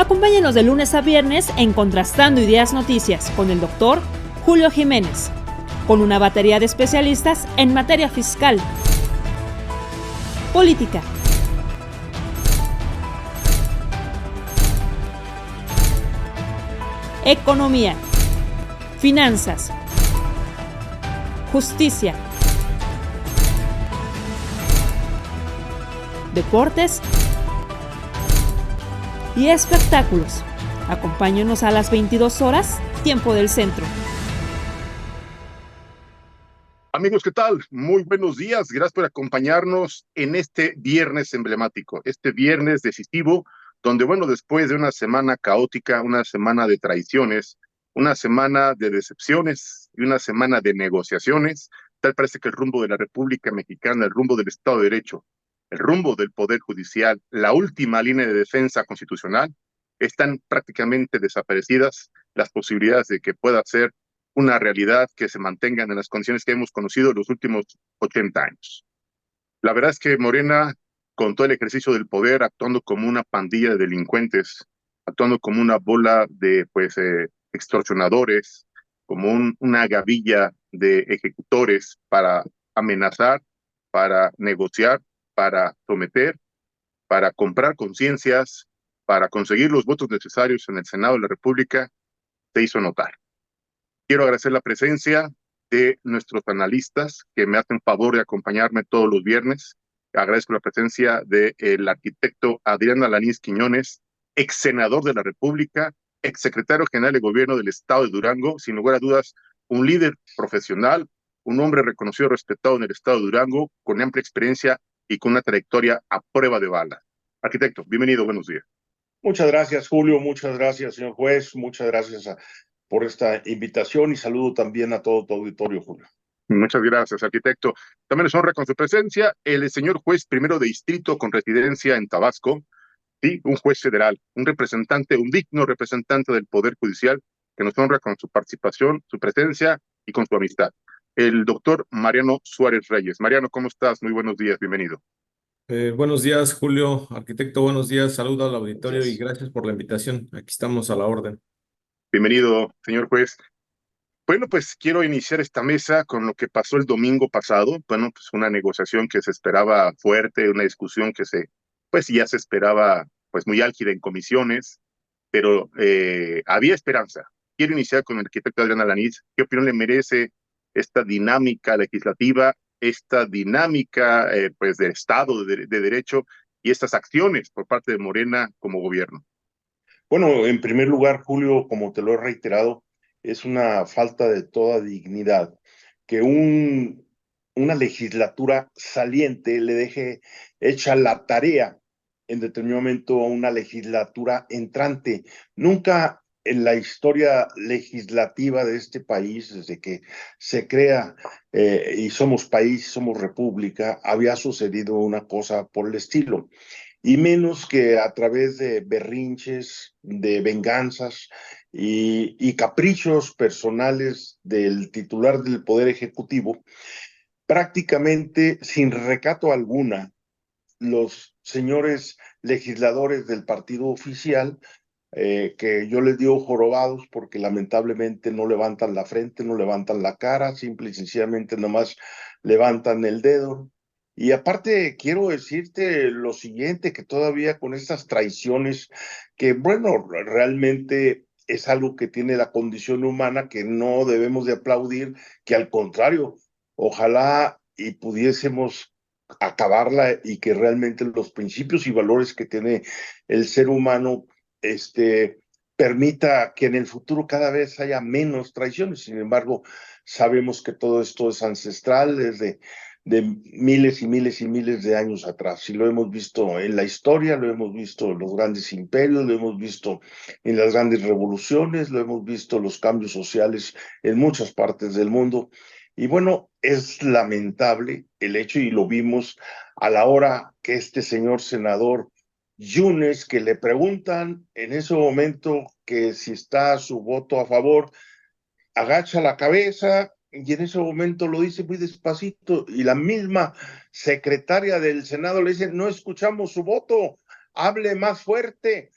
Acompáñenos de lunes a viernes en Contrastando Ideas Noticias con el doctor Julio Jiménez, con una batería de especialistas en materia fiscal, política, economía, finanzas, justicia, deportes y espectáculos. Acompáñenos a las 22 horas, tiempo del centro. Amigos, ¿qué tal? Muy buenos días. Gracias por acompañarnos en este viernes emblemático, este viernes decisivo, donde, bueno, después de una semana caótica, una semana de traiciones, una semana de decepciones y una semana de negociaciones, tal parece que el rumbo de la República Mexicana, el rumbo del Estado de Derecho, el rumbo del Poder Judicial, la última línea de defensa constitucional, están prácticamente desaparecidas las posibilidades de que pueda ser una realidad que se mantengan en las condiciones que hemos conocido los últimos 80 años. La verdad es que Morena, con todo el ejercicio del poder, actuando como una pandilla de delincuentes, actuando como una bola de extorsionadores, como una gavilla de ejecutores para amenazar, para negociar, para someter, para comprar conciencias, para conseguir los votos necesarios en el Senado de la República, se hizo notar. Quiero agradecer la presencia de nuestros analistas que me hacen favor de acompañarme todos los viernes. Agradezco la presencia del arquitecto Adrián Alanís Quiñones, ex senador de la República, ex secretario general de gobierno del estado de Durango, sin lugar a dudas, un líder profesional, un hombre reconocido y respetado en el estado de Durango, con amplia experiencia y con una trayectoria a prueba de bala. Arquitecto, bienvenido, buenos días. Muchas gracias, Julio. Muchas gracias, señor juez. Muchas gracias por esta invitación y saludo también a todo tu auditorio, Julio. Muchas gracias, arquitecto. También nos honra con su presencia el señor juez primero de distrito con residencia en Tabasco, sí, un juez federal, un representante, un digno representante del Poder Judicial que nos honra con su participación, su presencia y con su amistad. El doctor Mariano Suárez Reyes. Mariano, ¿cómo estás? Muy buenos días, bienvenido. Buenos días, Julio, arquitecto, buenos días, saludo al auditorio Gracias. y gracias por la invitación. Aquí estamos a la orden. Bienvenido, señor juez. Bueno, pues quiero iniciar esta mesa con lo que pasó el domingo pasado. Bueno, pues una negociación que se esperaba fuerte, una discusión que ya se esperaba, pues muy álgida en comisiones, pero había esperanza. Quiero iniciar con el arquitecto Adrián Alanís. ¿Qué opinión le merece esta dinámica legislativa, esta dinámica, pues, del Estado de Derecho y estas acciones por parte de Morena como gobierno? Bueno, en primer lugar, Julio, como te lo he reiterado, es una falta de toda dignidad que una legislatura saliente le deje hecha la tarea en determinado momento a una legislatura entrante. Nunca en la historia legislativa de este país, desde que se crea y somos país, somos república, había sucedido una cosa por el estilo. Y menos que a través de berrinches, de venganzas y caprichos personales del titular del Poder Ejecutivo, prácticamente sin recato alguna, los señores legisladores del partido oficial, que yo les digo jorobados porque lamentablemente no levantan la frente, no levantan la cara, simple y sencillamente nomás levantan el dedo. Y aparte quiero decirte lo siguiente, que todavía con estas traiciones, que bueno, realmente es algo que tiene la condición humana, que no debemos de aplaudir, que al contrario, ojalá y pudiésemos acabarla y que realmente los principios y valores que tiene el ser humano permita que en el futuro cada vez haya menos traiciones. Sin embargo, sabemos que todo esto es ancestral desde de miles y miles y miles de años atrás. Y lo hemos visto en la historia, lo hemos visto en los grandes imperios, lo hemos visto en las grandes revoluciones, lo hemos visto en los cambios sociales en muchas partes del mundo. Y bueno, es lamentable el hecho, y lo vimos a la hora que este señor senador Yunes, que le preguntan en ese momento que si está su voto a favor, agacha la cabeza y en ese momento lo dice muy despacito y la misma secretaria del Senado le dice, no escuchamos su voto, hable más fuerte.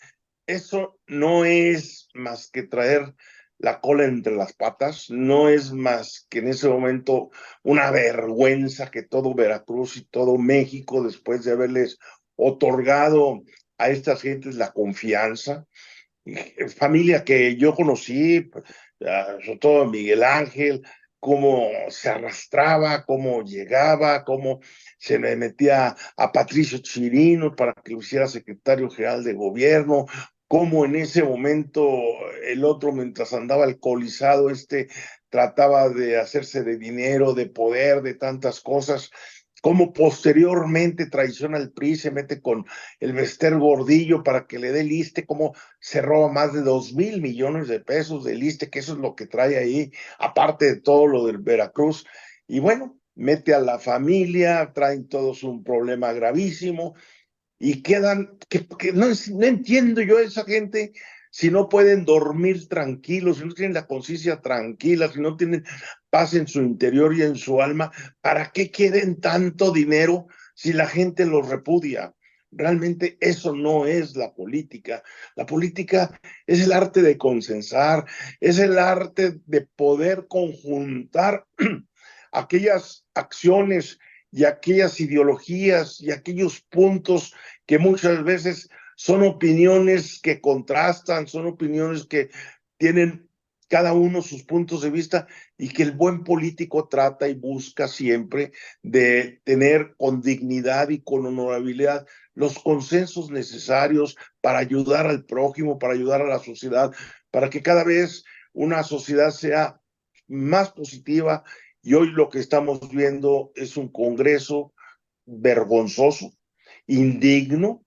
eso no es más que traer la cola entre las patas, no es más que en ese momento una vergüenza que todo Veracruz y todo México, después de haberles otorgado a estas gentes la confianza, familia que yo conocí, sobre todo Miguel Ángel, cómo se arrastraba, cómo llegaba, cómo se le metía a Patricio Chirino para que lo hiciera secretario general de gobierno, cómo en ese momento el otro, mientras andaba alcoholizado, trataba de hacerse de dinero, de poder, de tantas cosas, cómo posteriormente traiciona al PRI, se mete con el Bester Gordillo para que le dé el ISSSTE, cómo se roba más de 2,000 millones de pesos del ISSSTE, que eso es lo que trae ahí, aparte de todo lo del Veracruz. Y bueno, mete a la familia, traen todos un problema gravísimo y quedan, que no entiendo yo a esa gente si no pueden dormir tranquilos, si no tienen la conciencia tranquila, si no tienen paz en su interior y en su alma, ¿para qué quieren tanto dinero si la gente los repudia? Realmente eso no es la política. La política es el arte de consensar, es el arte de poder conjuntar aquellas acciones y aquellas ideologías y aquellos puntos que muchas veces son opiniones que contrastan, son opiniones que tienen cada uno sus puntos de vista y que el buen político trata y busca siempre de tener con dignidad y con honorabilidad los consensos necesarios para ayudar al prójimo, para ayudar a la sociedad, para que cada vez una sociedad sea más positiva. Y hoy lo que estamos viendo es un Congreso vergonzoso, indigno,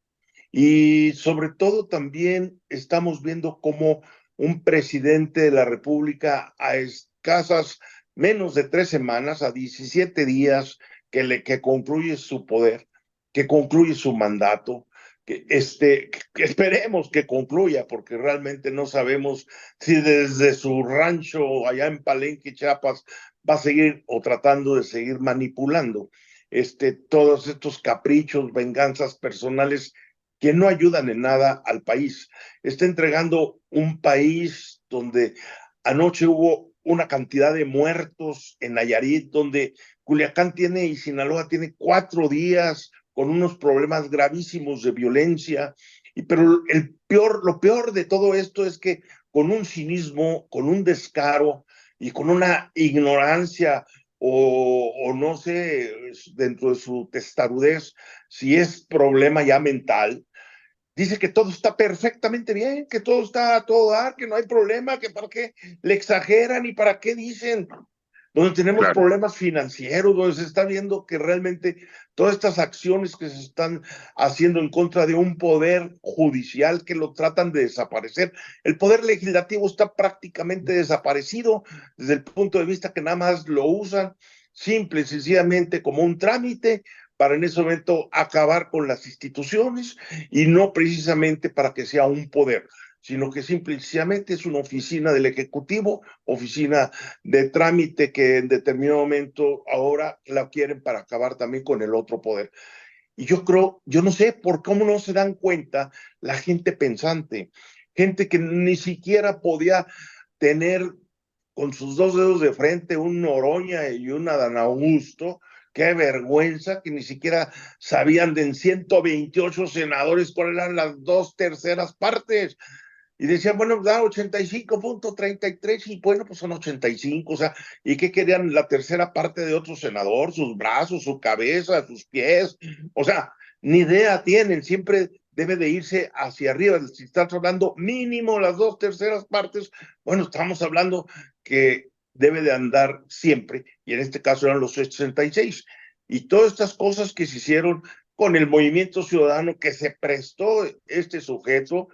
y sobre todo también estamos viendo cómo un presidente de la República a escasas menos de 3 semanas, a 17 días que concluye su poder, que concluye su mandato, que esperemos que concluya, porque realmente no sabemos si desde su rancho allá en Palenque, Chiapas, va a seguir o tratando de seguir manipulando todos estos caprichos, venganzas personales que no ayudan en nada al país. Está entregando un país donde anoche hubo una cantidad de muertos en Nayarit, donde Culiacán tiene y Sinaloa tiene 4 días con unos problemas gravísimos de violencia. Pero lo peor de todo esto es que con un cinismo, con un descaro y con una ignorancia o no sé, dentro de su testarudez, si es problema ya mental, dice que todo está perfectamente bien, que todo está a todo dar, que no hay problema, que para qué le exageran y para qué dicen, donde tenemos Claro. problemas financieros, donde se está viendo que realmente todas estas acciones que se están haciendo en contra de un poder judicial que lo tratan de desaparecer. El poder legislativo está prácticamente desaparecido desde el punto de vista que nada más lo usan simple y sencillamente como un trámite para en ese momento acabar con las instituciones y no precisamente para que sea un poder, sino que simplemente es una oficina del Ejecutivo, oficina de trámite que en determinado momento ahora la quieren para acabar también con el otro poder. Y yo no sé por cómo no se dan cuenta la gente pensante, gente que ni siquiera podía tener con sus 2 dedos de frente un Noroña y un Adán Augusto. Qué vergüenza que ni siquiera sabían de en 128 senadores cuáles eran las 2/3 partes. Y decían, bueno, da 85.33 y bueno, pues son 85, o sea, ¿y qué querían la tercera parte de otro senador? Sus brazos, su cabeza, sus pies, o sea, ni idea tienen, siempre debe de irse hacia arriba, si estás hablando mínimo las 2/3 partes, bueno, estamos hablando que debe de andar siempre, y en este caso eran los 66, y todas estas cosas que se hicieron con el movimiento ciudadano que se prestó este sujeto,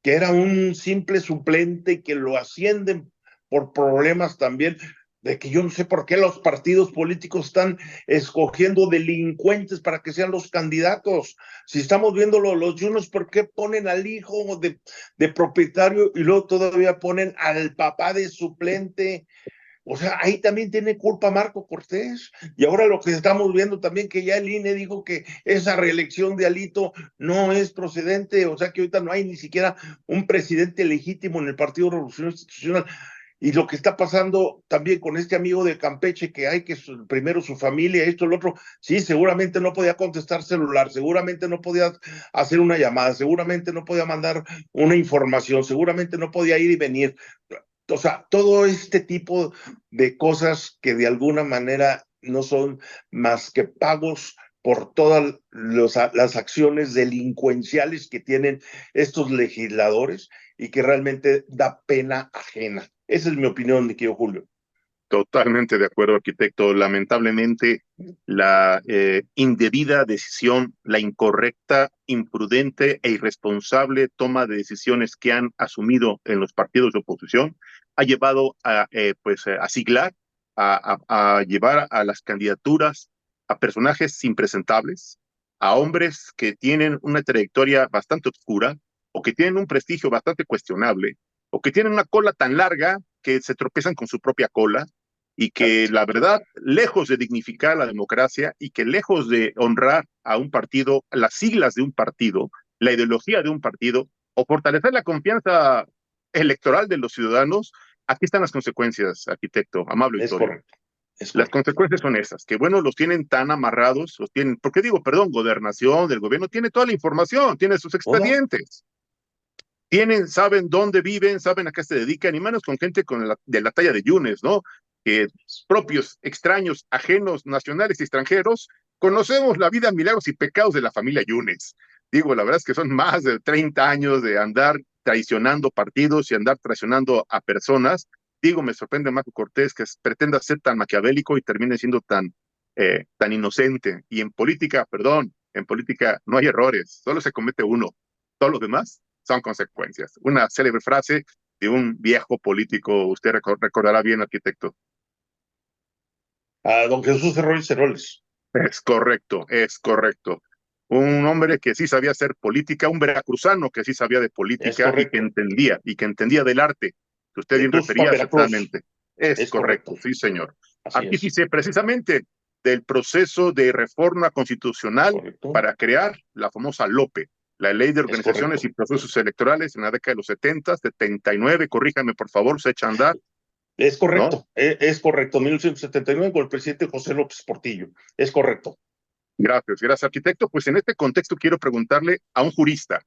que era un simple suplente y que lo ascienden por problemas también, de que yo no sé por qué los partidos políticos están escogiendo delincuentes para que sean los candidatos. Si estamos viendo los unos, ¿por qué ponen al hijo de propietario y luego todavía ponen al papá de suplente? O sea, ahí también tiene culpa Marco Cortés. Y ahora lo que estamos viendo también, que ya el INE dijo que esa reelección de Alito no es procedente, o sea que ahorita no hay ni siquiera un presidente legítimo en el Partido Revolución Institucional. Y lo que está pasando también con este amigo de Campeche, que hay que primero su familia, esto, el otro, sí, seguramente no podía contestar celular, seguramente no podía hacer una llamada, seguramente no podía mandar una información, seguramente no podía ir y venir. O sea, todo este tipo de cosas que de alguna manera no son más que pagos por todas las acciones delincuenciales que tienen estos legisladores y que realmente da pena ajena. Esa es mi opinión, mi querido Julio. Totalmente de acuerdo, arquitecto. Lamentablemente, la indebida decisión, la incorrecta, imprudente e irresponsable toma de decisiones que han asumido en los partidos de oposición ha llevado a siglar, a llevar a las candidaturas a personajes impresentables, a hombres que tienen una trayectoria bastante oscura o que tienen un prestigio bastante cuestionable o que tienen una cola tan larga que se tropezan con su propia cola y que la verdad, lejos de dignificar la democracia y que lejos de honrar a un partido, las siglas de un partido, la ideología de un partido, o fortalecer la confianza electoral de los ciudadanos, aquí están las consecuencias, arquitecto, amable Es Victorio. correcto, es Las correcto. consecuencias son esas, que bueno, los tienen tan amarrados, los tienen, porque digo, perdón, gobernación del gobierno tiene toda la información, tiene sus ¿Toda? expedientes, tienen, saben dónde viven, saben a qué se dedican, y menos con gente de la talla de Yunes, ¿no? Que propios, extraños, ajenos, nacionales y extranjeros, conocemos la vida, milagros y pecados de la familia Yunes. Digo, la verdad es que son más de 30 años de andar traicionando partidos y andar traicionando a personas. Digo, me sorprende Marco Cortés que pretenda ser tan maquiavélico y termine siendo tan inocente. Y en política, perdón, en política no hay errores, solo se comete uno. Todos los demás son consecuencias. Una célebre frase de un viejo político, usted recordará bien, arquitecto. A don Jesús Herrón Ceroles. Es correcto, es correcto. Un hombre que sí sabía hacer política, un veracruzano que sí sabía de Es política correcto. y que entendía del arte, que usted De bien Tuxpan, refería Veracruz. acertadamente. Es Es correcto. correcto, sí, señor. Así es. Artífice precisamente del proceso de reforma constitucional Correcto. para crear la famosa LOPE, la Ley de Es Organizaciones correcto. y Procesos Electorales en la década de los 70, 79, corríjame por favor, se echa a andar, Es ¿no? correcto. Es correcto. 1979 con el presidente José López Portillo. Es correcto. Gracias, gracias, arquitecto. Pues en este contexto quiero preguntarle a un jurista,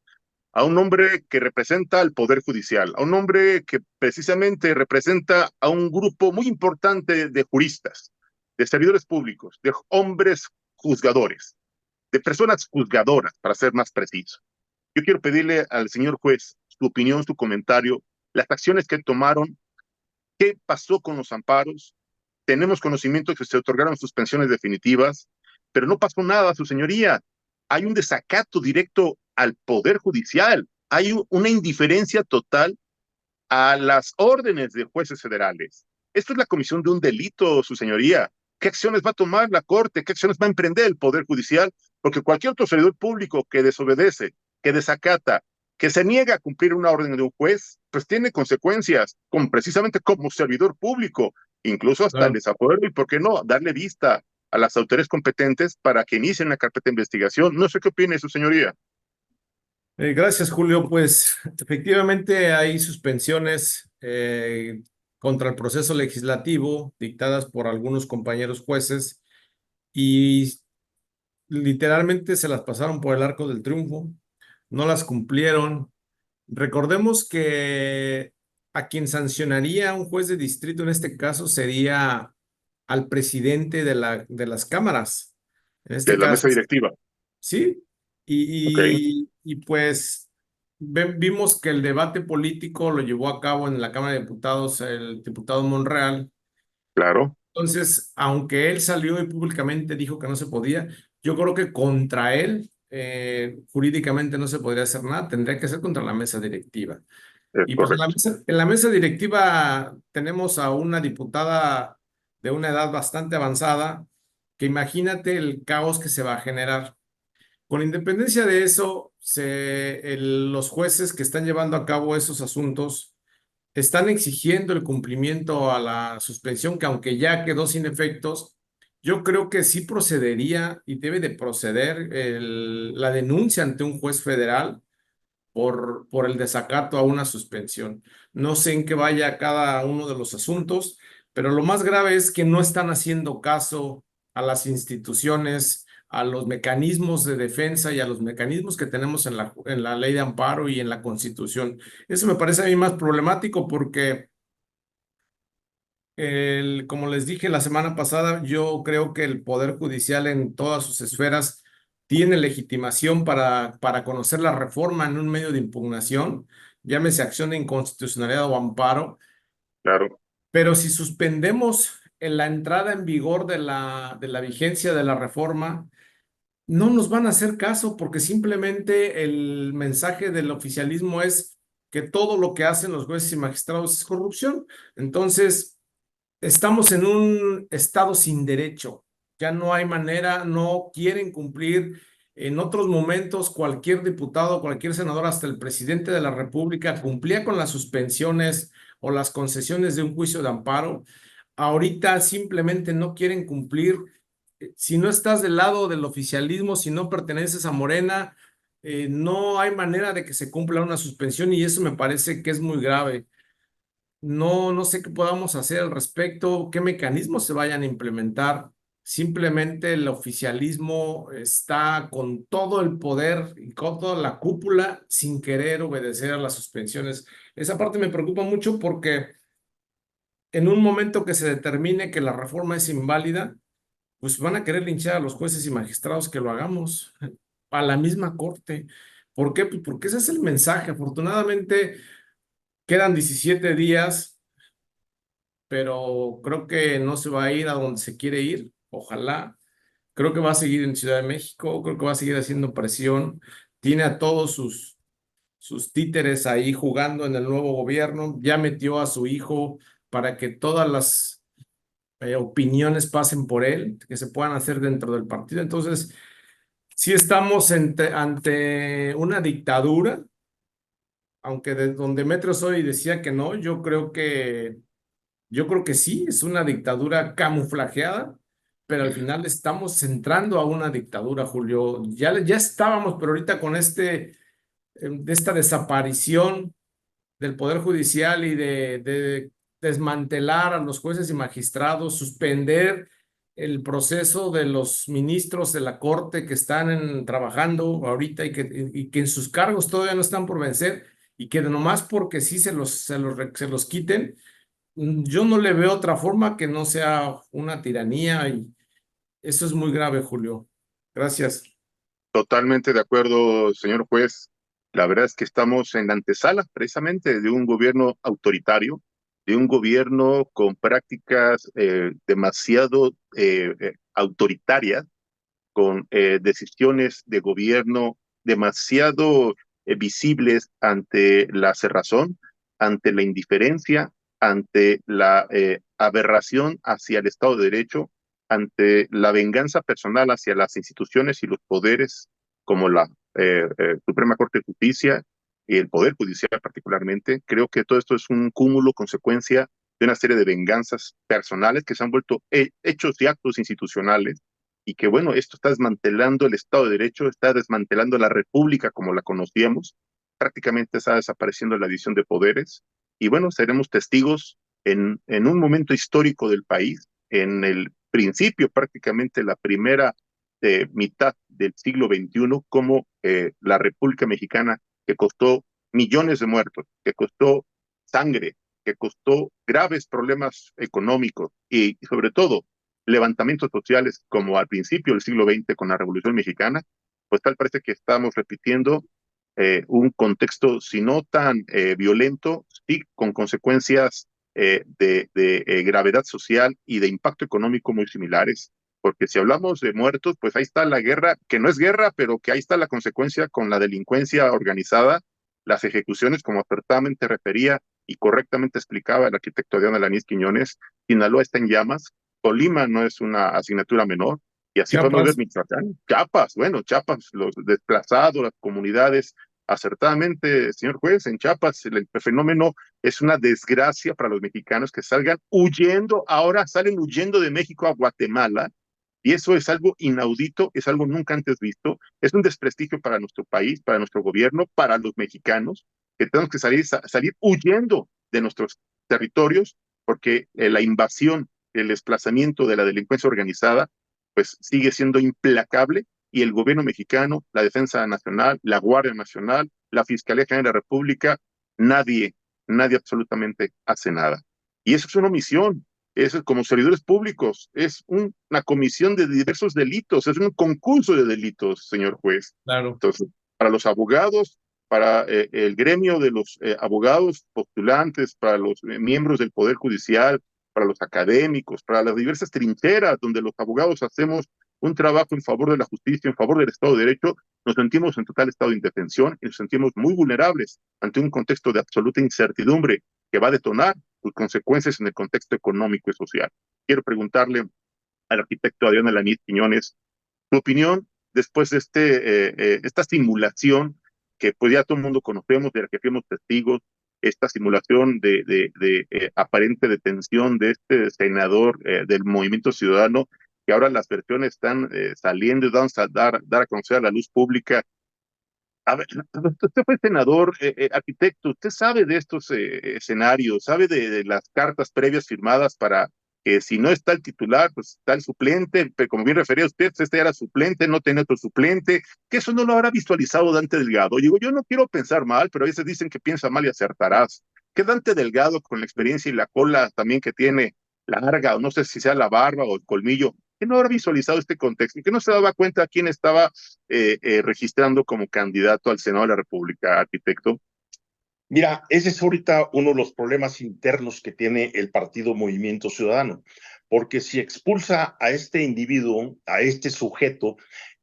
a un hombre que representa al Poder Judicial, a un hombre que precisamente representa a un grupo muy importante de juristas, de servidores públicos, de hombres juzgadores, de personas juzgadoras, para ser más preciso. Yo quiero pedirle al señor juez su opinión, su comentario, las acciones que tomaron, qué pasó con los amparos. Tenemos conocimiento de que se otorgaron suspensiones definitivas, pero no pasó nada, su señoría. Hay un desacato directo al Poder Judicial. Hay una indiferencia total a las órdenes de jueces federales. Esto es la comisión de un delito, su señoría. ¿Qué acciones va a tomar la Corte? ¿Qué acciones va a emprender el Poder Judicial? Porque cualquier otro servidor público que desobedece, que desacata, que se niega a cumplir una orden de un juez, pues tiene consecuencias, precisamente como servidor público, incluso hasta el Claro. desafuero y, ¿por qué no?, darle vista a las autoridades competentes para que inicien una carpeta de investigación. No sé qué opine su señoría. Gracias, Julio. Pues efectivamente hay suspensiones contra el proceso legislativo dictadas por algunos compañeros jueces y literalmente se las pasaron por el arco del triunfo, no las cumplieron. Recordemos que a quien sancionaría un juez de distrito en este caso sería al presidente de las cámaras. En De este la caso, mesa directiva. sí. Ok, Y pues vimos que el debate político lo llevó a cabo en la Cámara de Diputados el diputado Monreal. claro. Entonces, aunque él salió y públicamente dijo que no se podía, yo creo que contra él jurídicamente no se podría hacer nada, tendría que ser contra la mesa directiva. Es Y pues correcto. en la mesa directiva tenemos a una diputada de una edad bastante avanzada, que imagínate el caos que se va a generar. Con independencia de eso, los jueces que están llevando a cabo esos asuntos están exigiendo el cumplimiento a la suspensión, que aunque ya quedó sin efectos, yo creo que sí procedería y debe de proceder la denuncia ante un juez federal por el desacato a una suspensión. No sé en qué vaya cada uno de los asuntos, pero lo más grave es que no están haciendo caso a las instituciones, a los mecanismos de defensa y a los mecanismos que tenemos en la ley de amparo y en la Constitución. Eso me parece a mí más problemático porque como les dije la semana pasada, yo creo que el Poder Judicial en todas sus esferas tiene legitimación para conocer la reforma en un medio de impugnación, llámese acción de inconstitucionalidad o amparo, Claro, pero si suspendemos en la entrada en vigor de la vigencia de la reforma, no nos van a hacer caso porque simplemente el mensaje del oficialismo es que todo lo que hacen los jueces y magistrados es corrupción. Entonces, estamos en un estado sin derecho. Ya no hay manera, no quieren cumplir. En otros momentos, cualquier diputado, cualquier senador, hasta el presidente de la República cumplía con las suspensiones o las concesiones de un juicio de amparo. Ahorita simplemente no quieren cumplir. Si no estás del lado del oficialismo, si no perteneces a Morena, no hay manera de que se cumpla una suspensión y eso me parece que es muy grave. No sé qué podamos hacer al respecto, qué mecanismos se vayan a implementar. Simplemente el oficialismo está con todo el poder y con toda la cúpula sin querer obedecer a las suspensiones. Esa parte me preocupa mucho porque en un momento que se determine que la reforma es inválida, pues van a querer linchar a los jueces y magistrados que lo hagamos a la misma corte. ¿Por qué? Pues porque ese es el mensaje. Afortunadamente quedan 17 días, pero creo que no se va a ir a donde se quiere ir. Ojalá. Creo que va a seguir en Ciudad de México, creo que va a seguir haciendo presión. Tiene a todos sus títeres ahí jugando en el nuevo gobierno. Ya metió a su hijo para que todas las opiniones pasen por él, que se puedan hacer dentro del partido. Entonces, sí estamos ante una dictadura, aunque de donde Metro Soy decía que no, yo creo que sí, es una dictadura camuflajeada, pero al final estamos entrando a una dictadura, Julio. Ya estábamos, pero ahorita con de esta desaparición del Poder Judicial y de desmantelar a los jueces y magistrados, suspender el proceso de los ministros de la Corte que están trabajando ahorita y que en sus cargos todavía no están por vencer y que nomás porque sí se los quiten. Yo no le veo otra forma que no sea una tiranía y eso es muy grave, Julio. Gracias. totalmente de acuerdo, señor juez. La verdad es que estamos en la antesala precisamente de un gobierno autoritario, de un gobierno con prácticas demasiado autoritarias, con decisiones de gobierno demasiado visibles ante la cerrazón, ante la indiferencia, ante la aberración hacia el Estado de Derecho, ante la venganza personal hacia las instituciones y los poderes como la Suprema Corte de Justicia y el Poder Judicial particularmente. Creo que todo esto es un cúmulo, consecuencia de una serie de venganzas personales que se han vuelto hechos y actos institucionales y que bueno, esto está desmantelando el Estado de Derecho, está desmantelando la República como la conocíamos, prácticamente está desapareciendo la división de poderes y bueno, seremos testigos en un momento histórico del país, en el principio prácticamente la primera mitad del siglo XXI, como la República Mexicana, que costó millones de muertos, que costó sangre, que costó graves problemas económicos y sobre todo levantamientos sociales como al principio del siglo XX con la Revolución Mexicana, pues tal parece que estamos repitiendo un contexto, si no tan violento, sí con consecuencias de gravedad social y de impacto económico muy similares. Porque si hablamos de muertos, pues ahí está la guerra, que no es guerra, pero que ahí está la consecuencia con la delincuencia organizada, las ejecuciones, como acertadamente refería y correctamente explicaba el arquitecto Adrián Alanís Quiñones. Sinaloa está en llamas, Colima no es una asignatura menor, y así podemos ver Chiapas. Michoacán, Chiapas, bueno, Chiapas, los desplazados, las comunidades acertadamente, señor juez, en Chiapas el fenómeno es una desgracia para los mexicanos que salgan huyendo, ahora salen huyendo de México a Guatemala, y eso es algo inaudito, es algo nunca antes visto, es un desprestigio para nuestro país, para nuestro gobierno, para los mexicanos, que tenemos que salir huyendo de nuestros territorios, porque la invasión, el desplazamiento de la delincuencia organizada, pues sigue siendo implacable, y el gobierno mexicano, la Defensa Nacional, la Guardia Nacional, la Fiscalía General de la República, nadie, nadie absolutamente hace nada. Y eso es una omisión, es como servidores públicos, es una comisión de diversos delitos, es un concurso de delitos, señor juez. Claro. Entonces, para los abogados, para el gremio de los abogados postulantes, para los miembros del Poder Judicial, para los académicos, para las diversas trincheras donde los abogados hacemos un trabajo en favor de la justicia, en favor del Estado de Derecho, nos sentimos en total estado de indefensión y nos sentimos muy vulnerables ante un contexto de absoluta incertidumbre que va a detonar sus consecuencias en el contexto económico y social. Quiero preguntarle al arquitecto Adrián Alaniz Quiñones tu opinión después de esta simulación que pues ya todo el mundo conocemos, de la que fuimos testigos, esta simulación de aparente detención de este senador del Movimiento Ciudadano, que ahora las versiones están saliendo y vamos a dar a conocer a la luz pública. A ver, usted fue senador, arquitecto, usted sabe de estos escenarios, sabe de las cartas previas firmadas para que si no está el titular, pues está el suplente, pero como bien refería usted, este era suplente, no tiene otro suplente, que eso no lo habrá visualizado Dante Delgado. Digo, yo no quiero pensar mal, pero a veces dicen que piensa mal y acertarás. Que Dante Delgado, con la experiencia y la cola también que tiene larga, o no sé si sea la barba o el colmillo, que no habrá visualizado este contexto y que no se daba cuenta quién estaba registrando como candidato al Senado de la República, arquitecto? Mira, ese es ahorita uno de los problemas internos que tiene el partido Movimiento Ciudadano, porque si expulsa a este individuo, a este sujeto,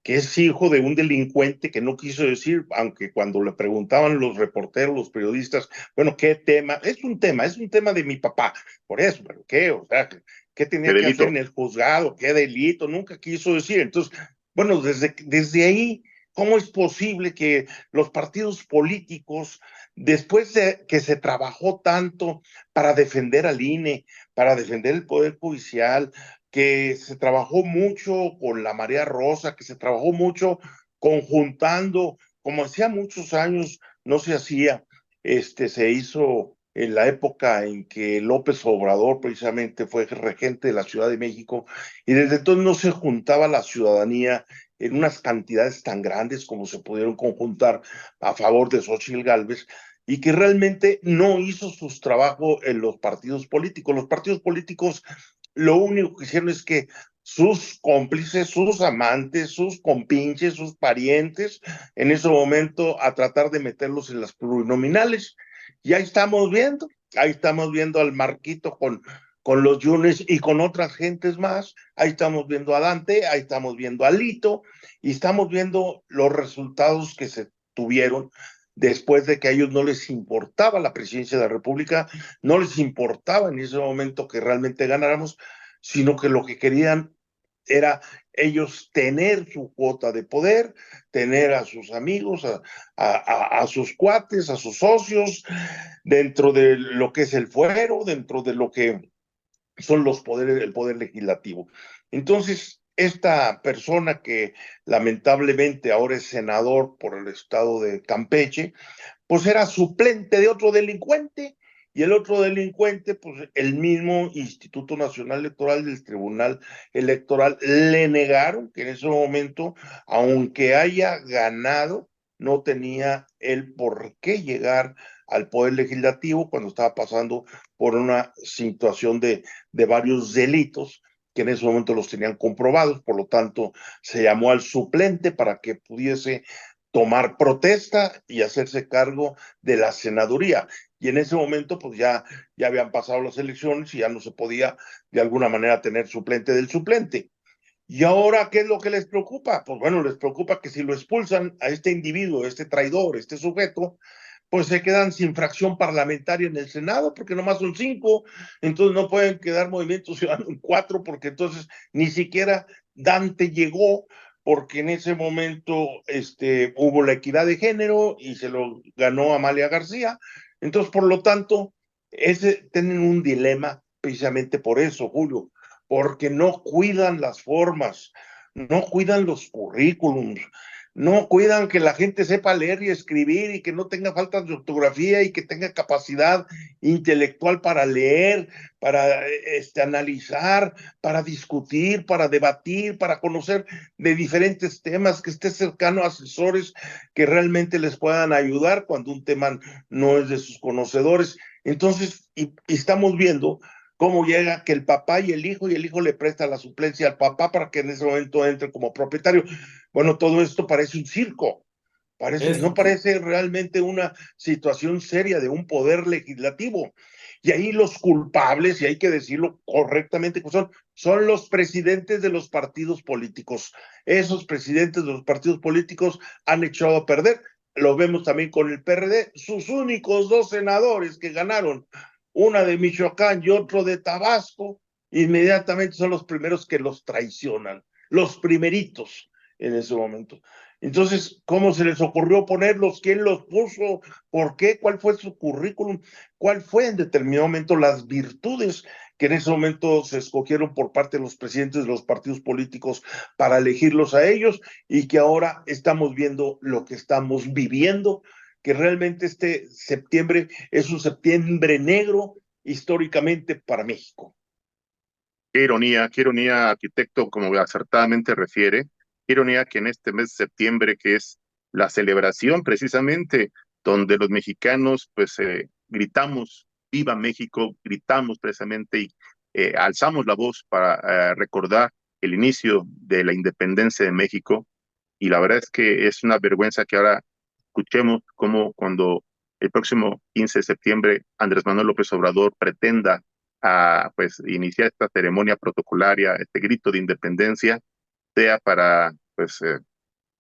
que es hijo de un delincuente que no quiso decir, aunque cuando le preguntaban los reporteros, los periodistas, bueno, ¿qué tema? Es un tema de mi papá, por eso, pero ¿qué? O sea, ¿qué ¿Qué tenía que hacer delito? en el juzgado? ¿Qué delito? Nunca quiso decir. Entonces, bueno, desde ahí, ¿cómo es posible que los partidos políticos, después de que se trabajó tanto para defender al INE, para defender el Poder Judicial, que se trabajó mucho con la Marea Rosa, que se trabajó mucho conjuntando, como hacía muchos años no se hacía, se hizo en la época en que López Obrador precisamente fue regente de la Ciudad de México, y desde entonces no se juntaba la ciudadanía en unas cantidades tan grandes como se pudieron conjuntar a favor de Xóchitl Gálvez, y que realmente no hizo sus trabajos en los partidos políticos. Los partidos políticos lo único que hicieron es que sus cómplices, sus amantes, sus compinches, sus parientes, en ese momento a tratar de meterlos en las plurinominales. Y ahí estamos viendo al Marquito con los Yunes y con otras gentes más, ahí estamos viendo a Dante, ahí estamos viendo a Lito, y estamos viendo los resultados que se tuvieron después de que a ellos no les importaba la presidencia de la República, no les importaba en ese momento que realmente ganáramos, sino que lo que querían era ellos tener su cuota de poder, tener a sus amigos, a sus cuates, a sus socios, dentro de lo que es el fuero, dentro de lo que son los poderes, el poder legislativo. Entonces, esta persona que lamentablemente ahora es senador por el estado de Campeche, pues era suplente de otro delincuente, y el otro delincuente, pues el mismo Instituto Nacional Electoral del Tribunal Electoral le negaron que en ese momento, aunque haya ganado, no tenía el por qué llegar al Poder Legislativo cuando estaba pasando por una situación de varios delitos que en ese momento los tenían comprobados, por lo tanto se llamó al suplente para que pudiese tomar protesta y hacerse cargo de la senaduría. Y en ese momento, pues ya habían pasado las elecciones y ya no se podía de alguna manera tener suplente del suplente. Y ahora, ¿qué es lo que les preocupa? Pues bueno, les preocupa que si lo expulsan a este individuo, este traidor, este sujeto, pues se quedan sin fracción parlamentaria en el Senado, porque nomás son 5, entonces no pueden quedar Movimiento Ciudadano en 4, porque entonces ni siquiera Dante llegó porque en ese momento hubo la equidad de género y se lo ganó Amalia García. Entonces, por lo tanto, tienen un dilema precisamente por eso, Julio, porque no cuidan las formas, no cuidan los currículums, no cuidan que la gente sepa leer y escribir y que no tenga faltas de ortografía y que tenga capacidad intelectual para leer, para analizar, para discutir, para debatir, para conocer de diferentes temas, que esté cercano a asesores que realmente les puedan ayudar cuando un tema no es de sus conocedores. Entonces, y estamos viendo cómo llega que el papá y el hijo le presta la suplencia al papá para que en ese momento entre como propietario. Bueno, todo esto parece un circo, no parece realmente una situación seria de un poder legislativo. Y ahí los culpables, y hay que decirlo correctamente, son los presidentes de los partidos políticos. Esos presidentes de los partidos políticos han echado a perder. Lo vemos también con el PRD, sus únicos 2 senadores que ganaron, una de Michoacán y otro de Tabasco, inmediatamente son los primeros que los traicionan, los primeritos en ese momento. Entonces, ¿cómo se les ocurrió ponerlos? ¿Quién los puso? ¿Por qué? ¿Cuál fue su currículum? ¿Cuál fue en determinado momento las virtudes que en ese momento se escogieron por parte de los presidentes de los partidos políticos para elegirlos a ellos y que ahora estamos viendo lo que estamos viviendo, que realmente este septiembre es un septiembre negro históricamente para México? qué ironía, arquitecto, como acertadamente refiere, qué ironía que en este mes de septiembre, que es la celebración precisamente, donde los mexicanos pues gritamos viva México, gritamos precisamente y alzamos la voz para recordar el inicio de la independencia de México, y la verdad es que es una vergüenza que ahora escuchemos cómo cuando el próximo 15 de septiembre Andrés Manuel López Obrador pretenda pues iniciar esta ceremonia protocolaria, este grito de independencia, sea para pues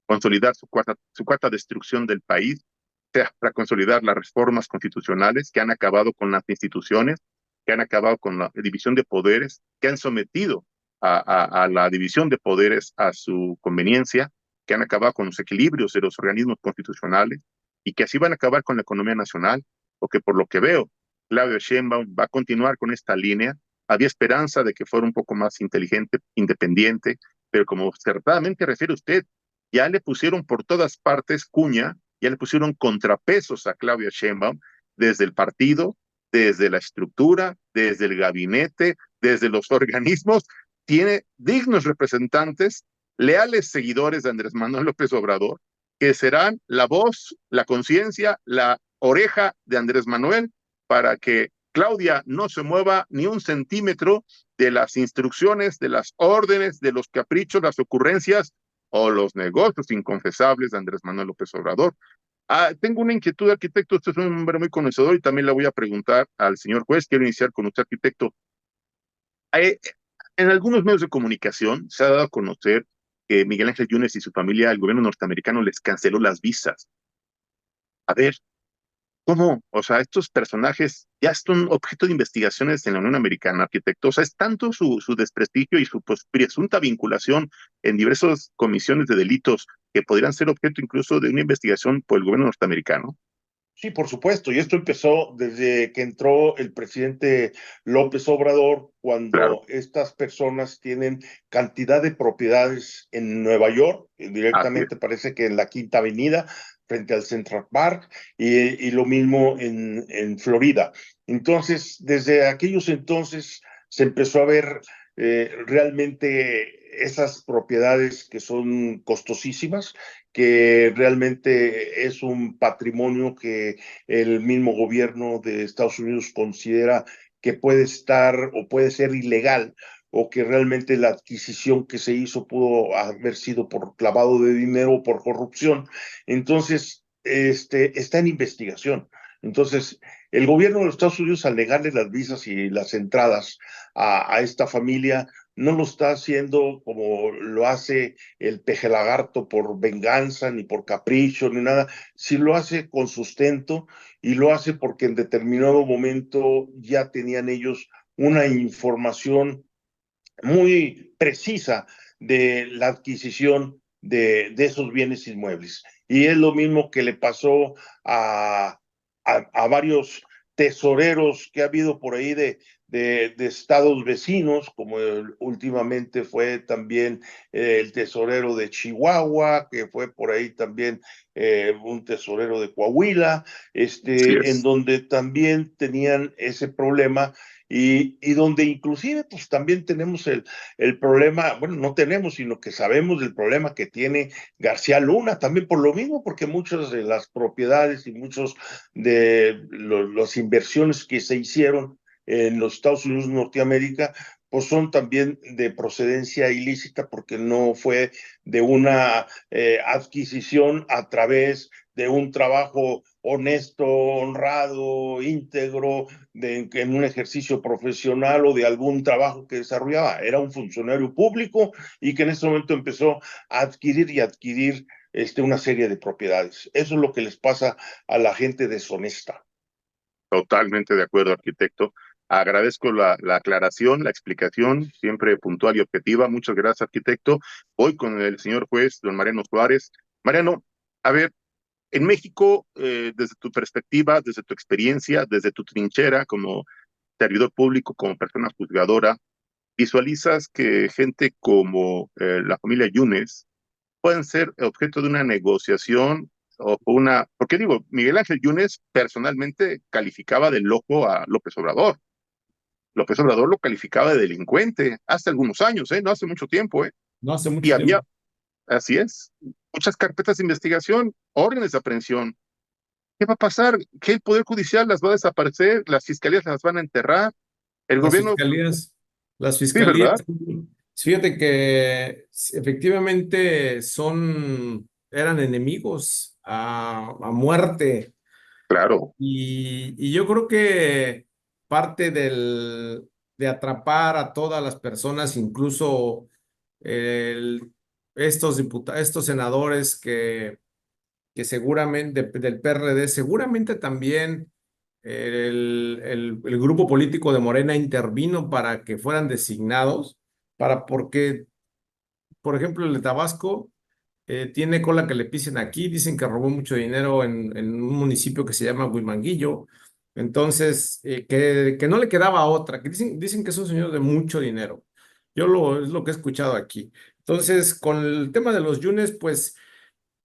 consolidar su cuarta destrucción del país, sea para consolidar las reformas constitucionales que han acabado con las instituciones, que han acabado con la división de poderes, que han sometido a la división de poderes a su conveniencia, que han acabado con los equilibrios de los organismos constitucionales y que así van a acabar con la economía nacional, porque por lo que veo, Claudio Sheinbaum va a continuar con esta línea. Había esperanza de que fuera un poco más inteligente, independiente, pero como acertadamente refiere usted, ya le pusieron por todas partes cuña, ya le pusieron contrapesos a Claudia Sheinbaum, desde el partido, desde la estructura, desde el gabinete, desde los organismos, tiene dignos representantes, leales seguidores de Andrés Manuel López Obrador, que serán la voz, la conciencia, la oreja de Andrés Manuel para que Claudia no se mueva ni un centímetro de las instrucciones, de las órdenes, de los caprichos, las ocurrencias o los negocios inconfesables de Andrés Manuel López Obrador. Tengo una inquietud, arquitecto, usted es un hombre muy conocedor y también le voy a preguntar al señor juez. Quiero iniciar con usted, arquitecto. En algunos medios de comunicación se ha dado a conocer que Miguel Ángel Yunes y su familia, el gobierno norteamericano les canceló las visas. A ver, ¿cómo? O sea, estos personajes ya son objeto de investigaciones en la Unión Americana, arquitecto. O sea, es tanto su desprestigio y su pues, presunta vinculación en diversas comisiones de delitos que podrían ser objeto incluso de una investigación por el gobierno norteamericano. Sí, por supuesto, y esto empezó desde que entró el presidente López Obrador, Claro, cuando estas personas tienen cantidad de propiedades en Nueva York, así es. directamente parece que en la Quinta Avenida, frente al Central Park, y lo mismo en Florida. Entonces, desde aquellos entonces se empezó a ver realmente esas propiedades que son costosísimas, que realmente es un patrimonio que el mismo gobierno de Estados Unidos considera que puede estar o puede ser ilegal, o que realmente la adquisición que se hizo pudo haber sido por clavado de dinero o por corrupción. Entonces, está en investigación. Entonces, el gobierno de los Estados Unidos, al negarle las visas y las entradas a esta familia, no lo está haciendo como lo hace el peje lagarto por venganza, ni por capricho, ni nada, si lo hace con sustento y lo hace porque en determinado momento ya tenían ellos una información muy precisa de la adquisición de esos bienes inmuebles. Y es lo mismo que le pasó a varios tesoreros que ha habido por ahí de estados vecinos, como últimamente fue también el tesorero de Chihuahua, que fue por ahí también un tesorero de Coahuila, Así en es. donde también tenían ese problema y donde inclusive pues también tenemos el problema, bueno, no tenemos, sino que sabemos del problema que tiene García Luna, también por lo mismo, porque muchas de las propiedades y muchos de las inversiones que se hicieron en los Estados Unidos de Norteamérica, pues son también de procedencia ilícita porque no fue de una adquisición a través de un trabajo honesto, honrado, íntegro, en un ejercicio profesional o de algún trabajo que desarrollaba. Era un funcionario público y que en ese momento empezó a adquirir y adquirir una serie de propiedades. Eso es lo que les pasa a la gente deshonesta. Totalmente de acuerdo, arquitecto. Agradezco la aclaración, la explicación, siempre puntual y objetiva. Muchas gracias, arquitecto. Voy con el señor juez, don Mariano Suárez. Mariano, a ver, en México, desde tu perspectiva, desde tu experiencia, desde tu trinchera como servidor público, como persona juzgadora, ¿visualizas que gente como la familia Yunes pueden ser objeto de una negociación o una, porque digo, Miguel Ángel Yunes personalmente calificaba de loco a López Obrador. López Obrador lo calificaba de delincuente hace algunos años, no hace mucho tiempo, No hace y mucho había, tiempo. así es, muchas carpetas de investigación, órdenes de aprehensión. ¿Qué va a pasar? ¿Que el Poder Judicial las va a desaparecer? ¿Las fiscalías las van a enterrar? El Las gobierno, fiscalías, las sí, fiscalías, ¿verdad? fíjate que efectivamente eran enemigos a muerte. Claro, Y yo creo que parte de atrapar a todas las personas, incluso el- estos senadores que seguramente del PRD, seguramente también el grupo político de Morena intervino para que fueran designados, porque, por ejemplo, el de Tabasco tiene cola que le pisen aquí, dicen que robó mucho dinero en un municipio que se llama Huimanguillo, entonces, que no le quedaba otra, que dicen que es un señor de mucho dinero. Es lo que he escuchado aquí. Entonces, con el tema de los Yunes, pues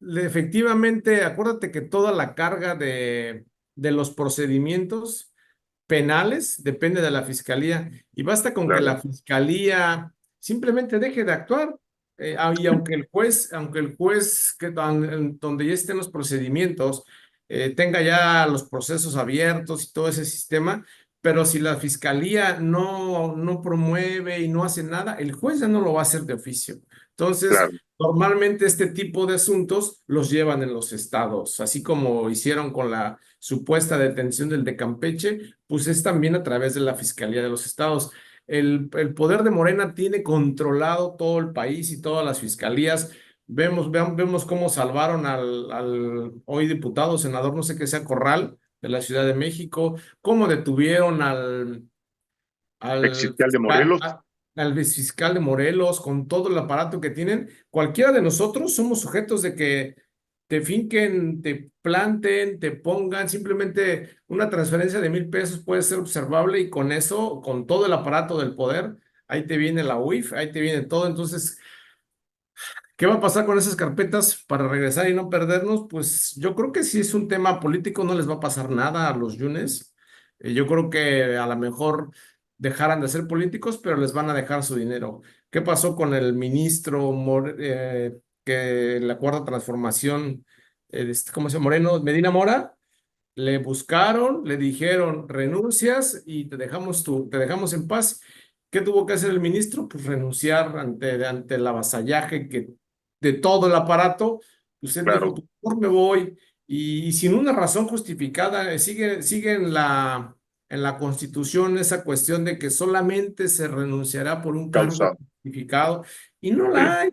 efectivamente, acuérdate que toda la carga de los procedimientos penales depende de la fiscalía y basta con que claro, la fiscalía simplemente deje de actuar. Y aunque el juez donde ya estén los procedimientos tenga ya los procesos abiertos y todo ese sistema, pero si la fiscalía no promueve y no hace nada, el juez ya no lo va a hacer de oficio. Entonces, claro, normalmente este tipo de asuntos los llevan en los estados, así como hicieron con la supuesta detención del de Campeche, pues es también a través de la Fiscalía de los Estados. El poder de Morena tiene controlado todo el país y todas las fiscalías. Vemos cómo salvaron al hoy diputado, senador, no sé qué sea, Corral, de la Ciudad de México, cómo detuvieron ex al fiscal de fiscal, Morelos, al fiscal de Morelos, con todo el aparato que tienen. Cualquiera de nosotros somos sujetos de que te finquen, te planten, te pongan, simplemente una transferencia de 1,000 pesos puede ser observable y con eso, con todo el aparato del poder, ahí te viene la UIF, ahí te viene todo. Entonces, ¿qué va a pasar con esas carpetas para regresar y no perdernos? Pues yo creo que si es un tema político no les va a pasar nada a los Yunes. Yo creo que a lo mejor dejarán de ser políticos, pero les van a dejar su dinero. ¿Qué pasó con el ministro que la cuarta transformación, ¿cómo se llama? Moreno, Medina Mora? Le buscaron, le dijeron, renuncias y te dejamos en paz. ¿Qué tuvo que hacer el ministro? Pues renunciar ante el avasallaje de todo el aparato. Usted dijo, claro, pues mejor me voy. Y sin una razón justificada, sigue en la Constitución esa cuestión de que solamente se renunciará por un cargo causa, justificado y no sí, la hay.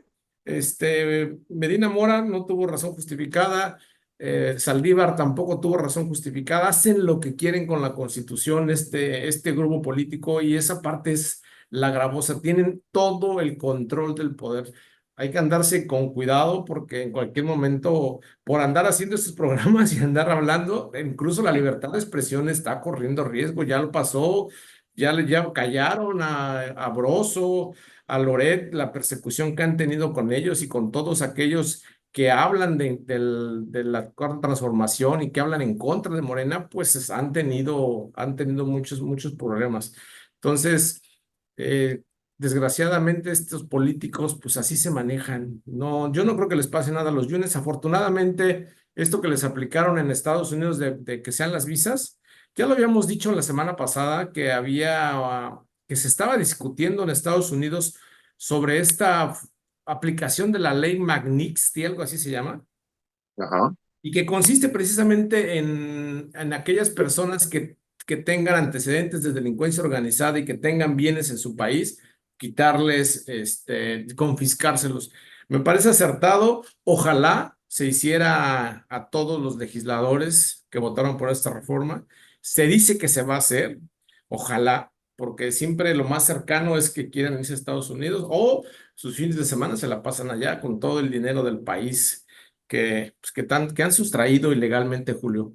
Medina Mora no tuvo razón justificada. Saldívar tampoco tuvo razón justificada, hacen lo que quieren con la Constitución, este grupo político, y esa parte es la gravosa, tienen todo el control del poder. hay que andarse con cuidado porque en cualquier momento, por andar haciendo estos programas y andar hablando, incluso la libertad de expresión está corriendo riesgo. Ya lo pasó, ya callaron a Broso, a Loret, la persecución que han tenido con ellos y con todos aquellos que hablan de la cuarta transformación y que hablan en contra de Morena, pues han tenido muchos problemas. Entonces, eh, desgraciadamente estos políticos, pues así se manejan. No, yo no creo que les pase nada a los Yunes. Afortunadamente, esto que les aplicaron en Estados Unidos de que sean las visas, ya lo habíamos dicho la semana pasada que se estaba discutiendo en Estados Unidos sobre esta aplicación de la ley Magnitsky, algo así se llama, Ajá. y que consiste precisamente en aquellas personas que tengan antecedentes de delincuencia organizada y que tengan bienes en su país, quitarles, confiscárselos. Me parece acertado. Ojalá se hiciera a todos los legisladores que votaron por esta reforma. Se dice que se va a hacer. Ojalá, porque siempre lo más cercano es que quieran irse a Estados Unidos o sus fines de semana se la pasan allá con todo el dinero del país que han sustraído ilegalmente, Julio.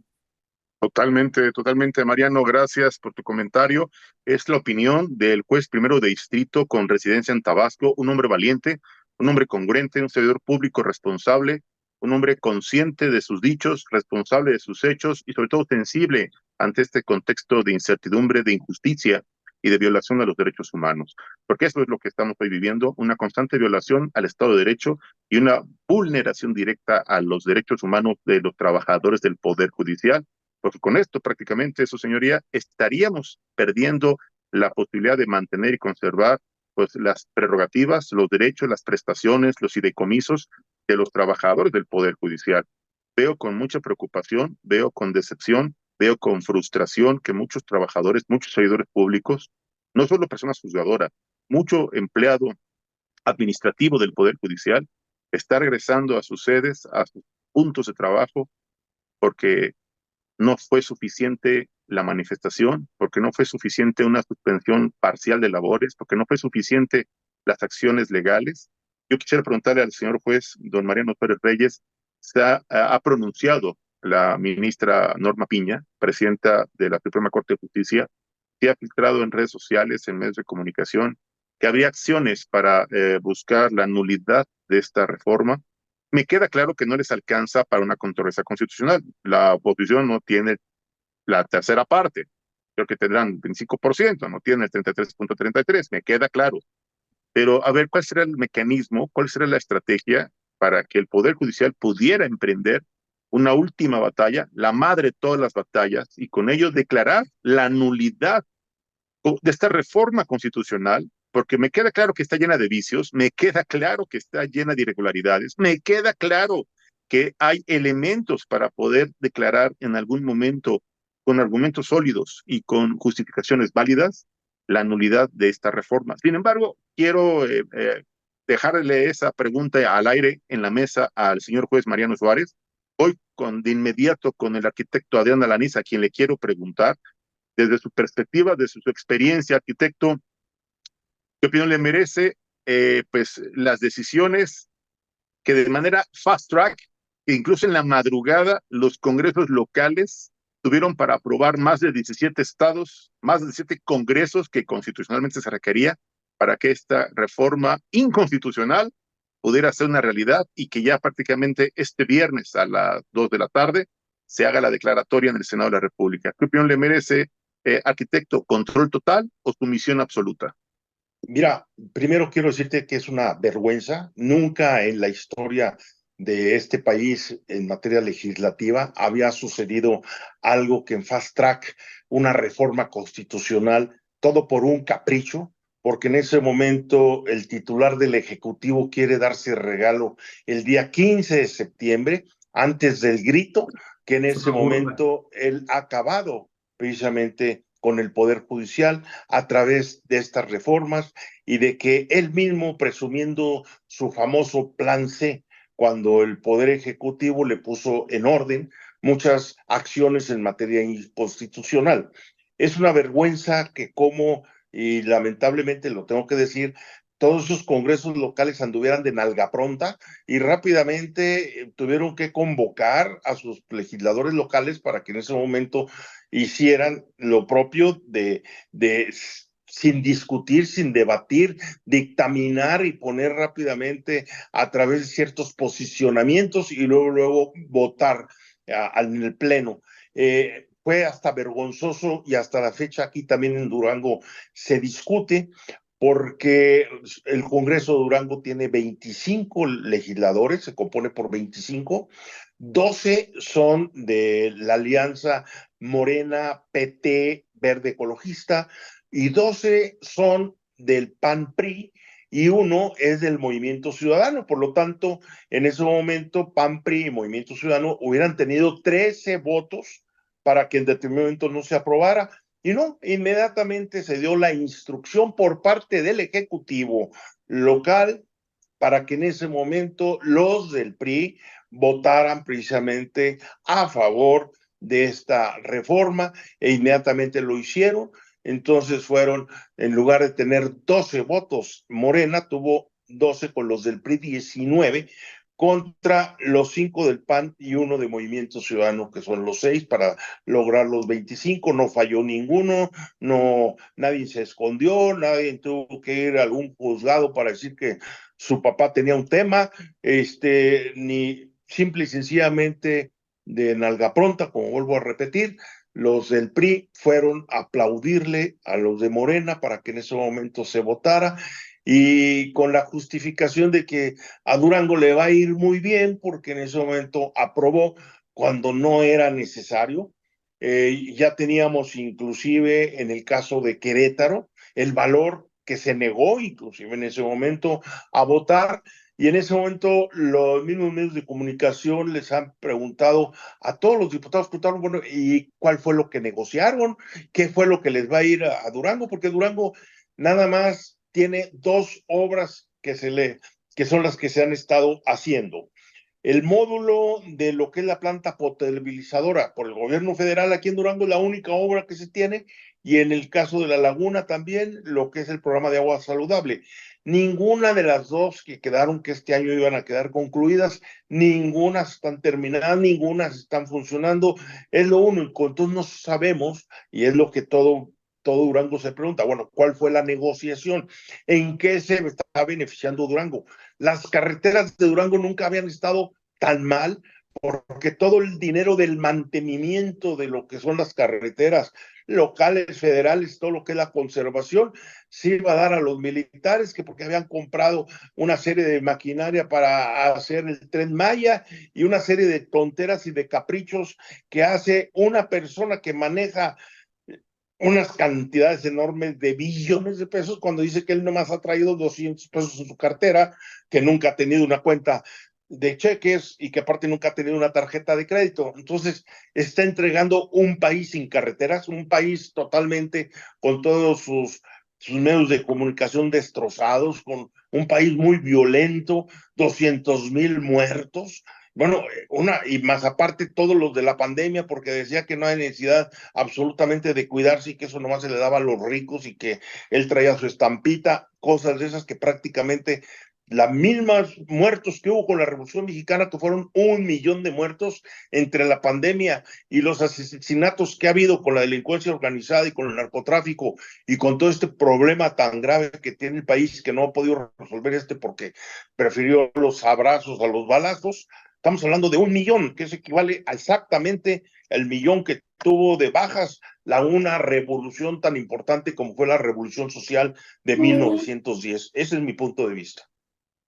Totalmente, totalmente, Mariano, gracias por tu comentario. Es la opinión del juez primero de distrito con residencia en Tabasco, un hombre valiente, un hombre congruente, un servidor público responsable, un hombre consciente de sus dichos, responsable de sus hechos y sobre todo sensible ante este contexto de incertidumbre, de injusticia y de violación a los derechos humanos. Porque eso es lo que estamos hoy viviendo, una constante violación al Estado de Derecho y una vulneración directa a los derechos humanos de los trabajadores del Poder Judicial, porque con esto prácticamente, su señoría, estaríamos perdiendo la posibilidad de mantener y conservar pues las prerrogativas, los derechos, las prestaciones, los fideicomisos de los trabajadores del Poder Judicial. Veo con mucha preocupación, veo con decepción, veo con frustración que muchos trabajadores, muchos servidores públicos, no solo personas juzgadoras, mucho empleado administrativo del Poder Judicial está regresando a sus sedes, a sus puntos de trabajo, porque no fue suficiente la manifestación, porque no fue suficiente una suspensión parcial de labores, porque no fue suficiente las acciones legales. Yo quisiera preguntarle al señor juez, don Mariano Pérez Reyes, ha pronunciado la ministra Norma Piña, presidenta de la Suprema Corte de Justicia, que ha filtrado en redes sociales, en medios de comunicación, que habría acciones para buscar la nulidad de esta reforma. Me queda claro que no les alcanza para una controversia constitucional. La oposición no tiene la tercera parte. Creo que tendrán 25%, no tienen el 33.33%, me queda claro. Pero a ver, ¿cuál será el mecanismo, cuál será la estrategia para que el Poder Judicial pudiera emprender una última batalla, la madre de todas las batallas, y con ello declarar la nulidad de esta reforma constitucional? Porque me queda claro que está llena de vicios, me queda claro que está llena de irregularidades, me queda claro que hay elementos para poder declarar en algún momento, con argumentos sólidos y con justificaciones válidas, la nulidad de esta reforma. Sin embargo, quiero dejarle esa pregunta al aire en la mesa al señor juez Mariano Suárez. Hoy de inmediato con el arquitecto Adrián Alanís, a quien le quiero preguntar, desde su perspectiva, desde su experiencia, arquitecto, ¿qué opinión le merece pues las decisiones que de manera fast track, incluso en la madrugada, los congresos locales tuvieron para aprobar más de 17 estados, más de 17 congresos que constitucionalmente se requería para que esta reforma inconstitucional pudiera ser una realidad y que ya prácticamente este viernes a las 2 de la tarde se haga la declaratoria en el Senado de la República? ¿Qué opinión le merece, arquitecto? ¿Control total o sumisión absoluta? Mira, primero quiero decirte que es una vergüenza. Nunca en la historia de este país en materia legislativa había sucedido algo que en fast track, una reforma constitucional, todo por un capricho, porque en ese momento el titular del Ejecutivo quiere darse regalo el día 15 de septiembre, antes del grito, que en ese momento él ha acabado precisamente con el Poder Judicial a través de estas reformas y de que él mismo, presumiendo su famoso Plan C, cuando el Poder Ejecutivo le puso en orden muchas acciones en materia inconstitucional. Es una vergüenza que como, y lamentablemente lo tengo que decir, todos esos congresos locales anduvieran de nalga pronta y rápidamente tuvieron que convocar a sus legisladores locales para que en ese momento hicieran lo propio de sin discutir, sin debatir, dictaminar y poner rápidamente a través de ciertos posicionamientos y luego votar en el pleno. Fue hasta vergonzoso y hasta la fecha aquí también en Durango se discute porque el Congreso de Durango tiene 25 legisladores, se compone por 25, 12 son de la alianza Morena, PT, Verde Ecologista, y 12 son del PAN-PRI, y uno es del Movimiento Ciudadano. Por lo tanto, en ese momento, PAN-PRI y Movimiento Ciudadano hubieran tenido 13 votos para que en determinado momento no se aprobara. Y no, inmediatamente se dio la instrucción por parte del Ejecutivo local para que en ese momento los del PRI votaran precisamente a favor de esta reforma e inmediatamente lo hicieron. Entonces fueron, en lugar de tener 12 votos, Morena tuvo 12 con los del PRI 19 contra los 5 del PAN y 1 de Movimiento Ciudadano, que son los 6 para lograr los 25. No falló ninguno, no, nadie se escondió, nadie tuvo que ir a algún juzgado para decir que su papá tenía un tema, ni simple y sencillamente de nalga pronta, como vuelvo a repetir, los del PRI fueron a aplaudirle a los de Morena para que en ese momento se votara, y con la justificación de que a Durango le va a ir muy bien porque en ese momento aprobó cuando no era necesario. Ya teníamos inclusive en el caso de Querétaro el valor que se negó inclusive en ese momento a votar, y en ese momento los mismos medios de comunicación les han preguntado a todos los diputados, bueno, ¿y cuál fue lo que negociaron? ¿Qué fue lo que les va a ir a Durango? Porque Durango nada más tiene 2 obras que son las que se han estado haciendo. El módulo de lo que es la planta potabilizadora por el gobierno federal aquí en Durango es la única obra que se tiene, y en el caso de la laguna también lo que es el programa de agua saludable. Ninguna de las 2 que quedaron, que este año iban a quedar concluidas, ninguna están terminadas, ninguna están funcionando. Es lo único. Entonces no sabemos, y es lo que todo Durango se pregunta, bueno, ¿cuál fue la negociación? ¿En qué se está beneficiando Durango? Las carreteras de Durango nunca habían estado tan mal, porque todo el dinero del mantenimiento de lo que son las carreteras locales, federales, todo lo que es la conservación, se iba a dar a los militares, que porque habían comprado una serie de maquinaria para hacer el Tren Maya y una serie de tonteras y de caprichos que hace una persona que maneja unas cantidades enormes de billones de pesos, cuando dice que él nomás ha traído 200 pesos en su cartera, que nunca ha tenido una cuenta de cheques y que aparte nunca ha tenido una tarjeta de crédito. Entonces está entregando un país sin carreteras, un país totalmente con todos sus medios de comunicación destrozados, con un país muy violento, 200,000 muertos. Bueno, y más aparte todos los de la pandemia, porque decía que no hay necesidad absolutamente de cuidarse y que eso nomás se le daba a los ricos y que él traía su estampita, cosas de esas que prácticamente las mismas muertos que hubo con la Revolución Mexicana, que fueron 1,000,000 de muertos entre la pandemia y los asesinatos que ha habido con la delincuencia organizada y con el narcotráfico y con todo este problema tan grave que tiene el país, que no ha podido resolver porque prefirió los abrazos a los balazos. Estamos hablando de 1,000,000, que eso equivale a exactamente el millón que tuvo de bajas una revolución tan importante como fue la Revolución Social de 1910. Ese es mi punto de vista.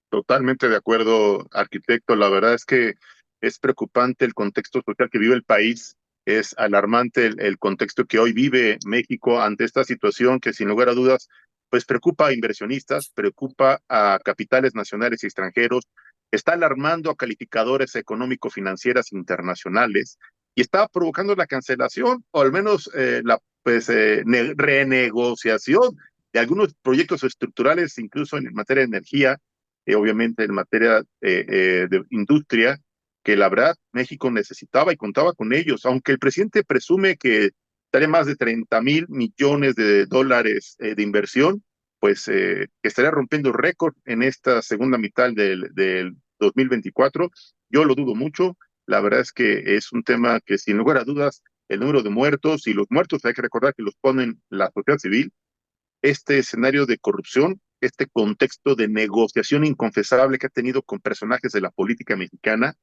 Totalmente de acuerdo, arquitecto. La verdad es que es preocupante el contexto social que vive el país. Es alarmante el contexto que hoy vive México ante esta situación que sin lugar a dudas pues preocupa a inversionistas, preocupa a capitales nacionales y extranjeros, está alarmando a calificadores económico-financieras internacionales y está provocando la cancelación o al menos renegociación de algunos proyectos estructurales, incluso en materia de energía, obviamente en materia de industria, que la verdad México necesitaba y contaba con ellos, aunque el presidente presume que estaría más de 30,000 millones de dólares de inversión. pues que estaría rompiendo récord en esta segunda mitad del 2024. Yo lo dudo mucho. La verdad es que es un tema que, sin lugar a dudas, el número de muertos, y los muertos hay que recordar que los ponen la sociedad civil, este escenario de corrupción, este contexto de negociación inconfesable que ha tenido con personajes de la política mexicana,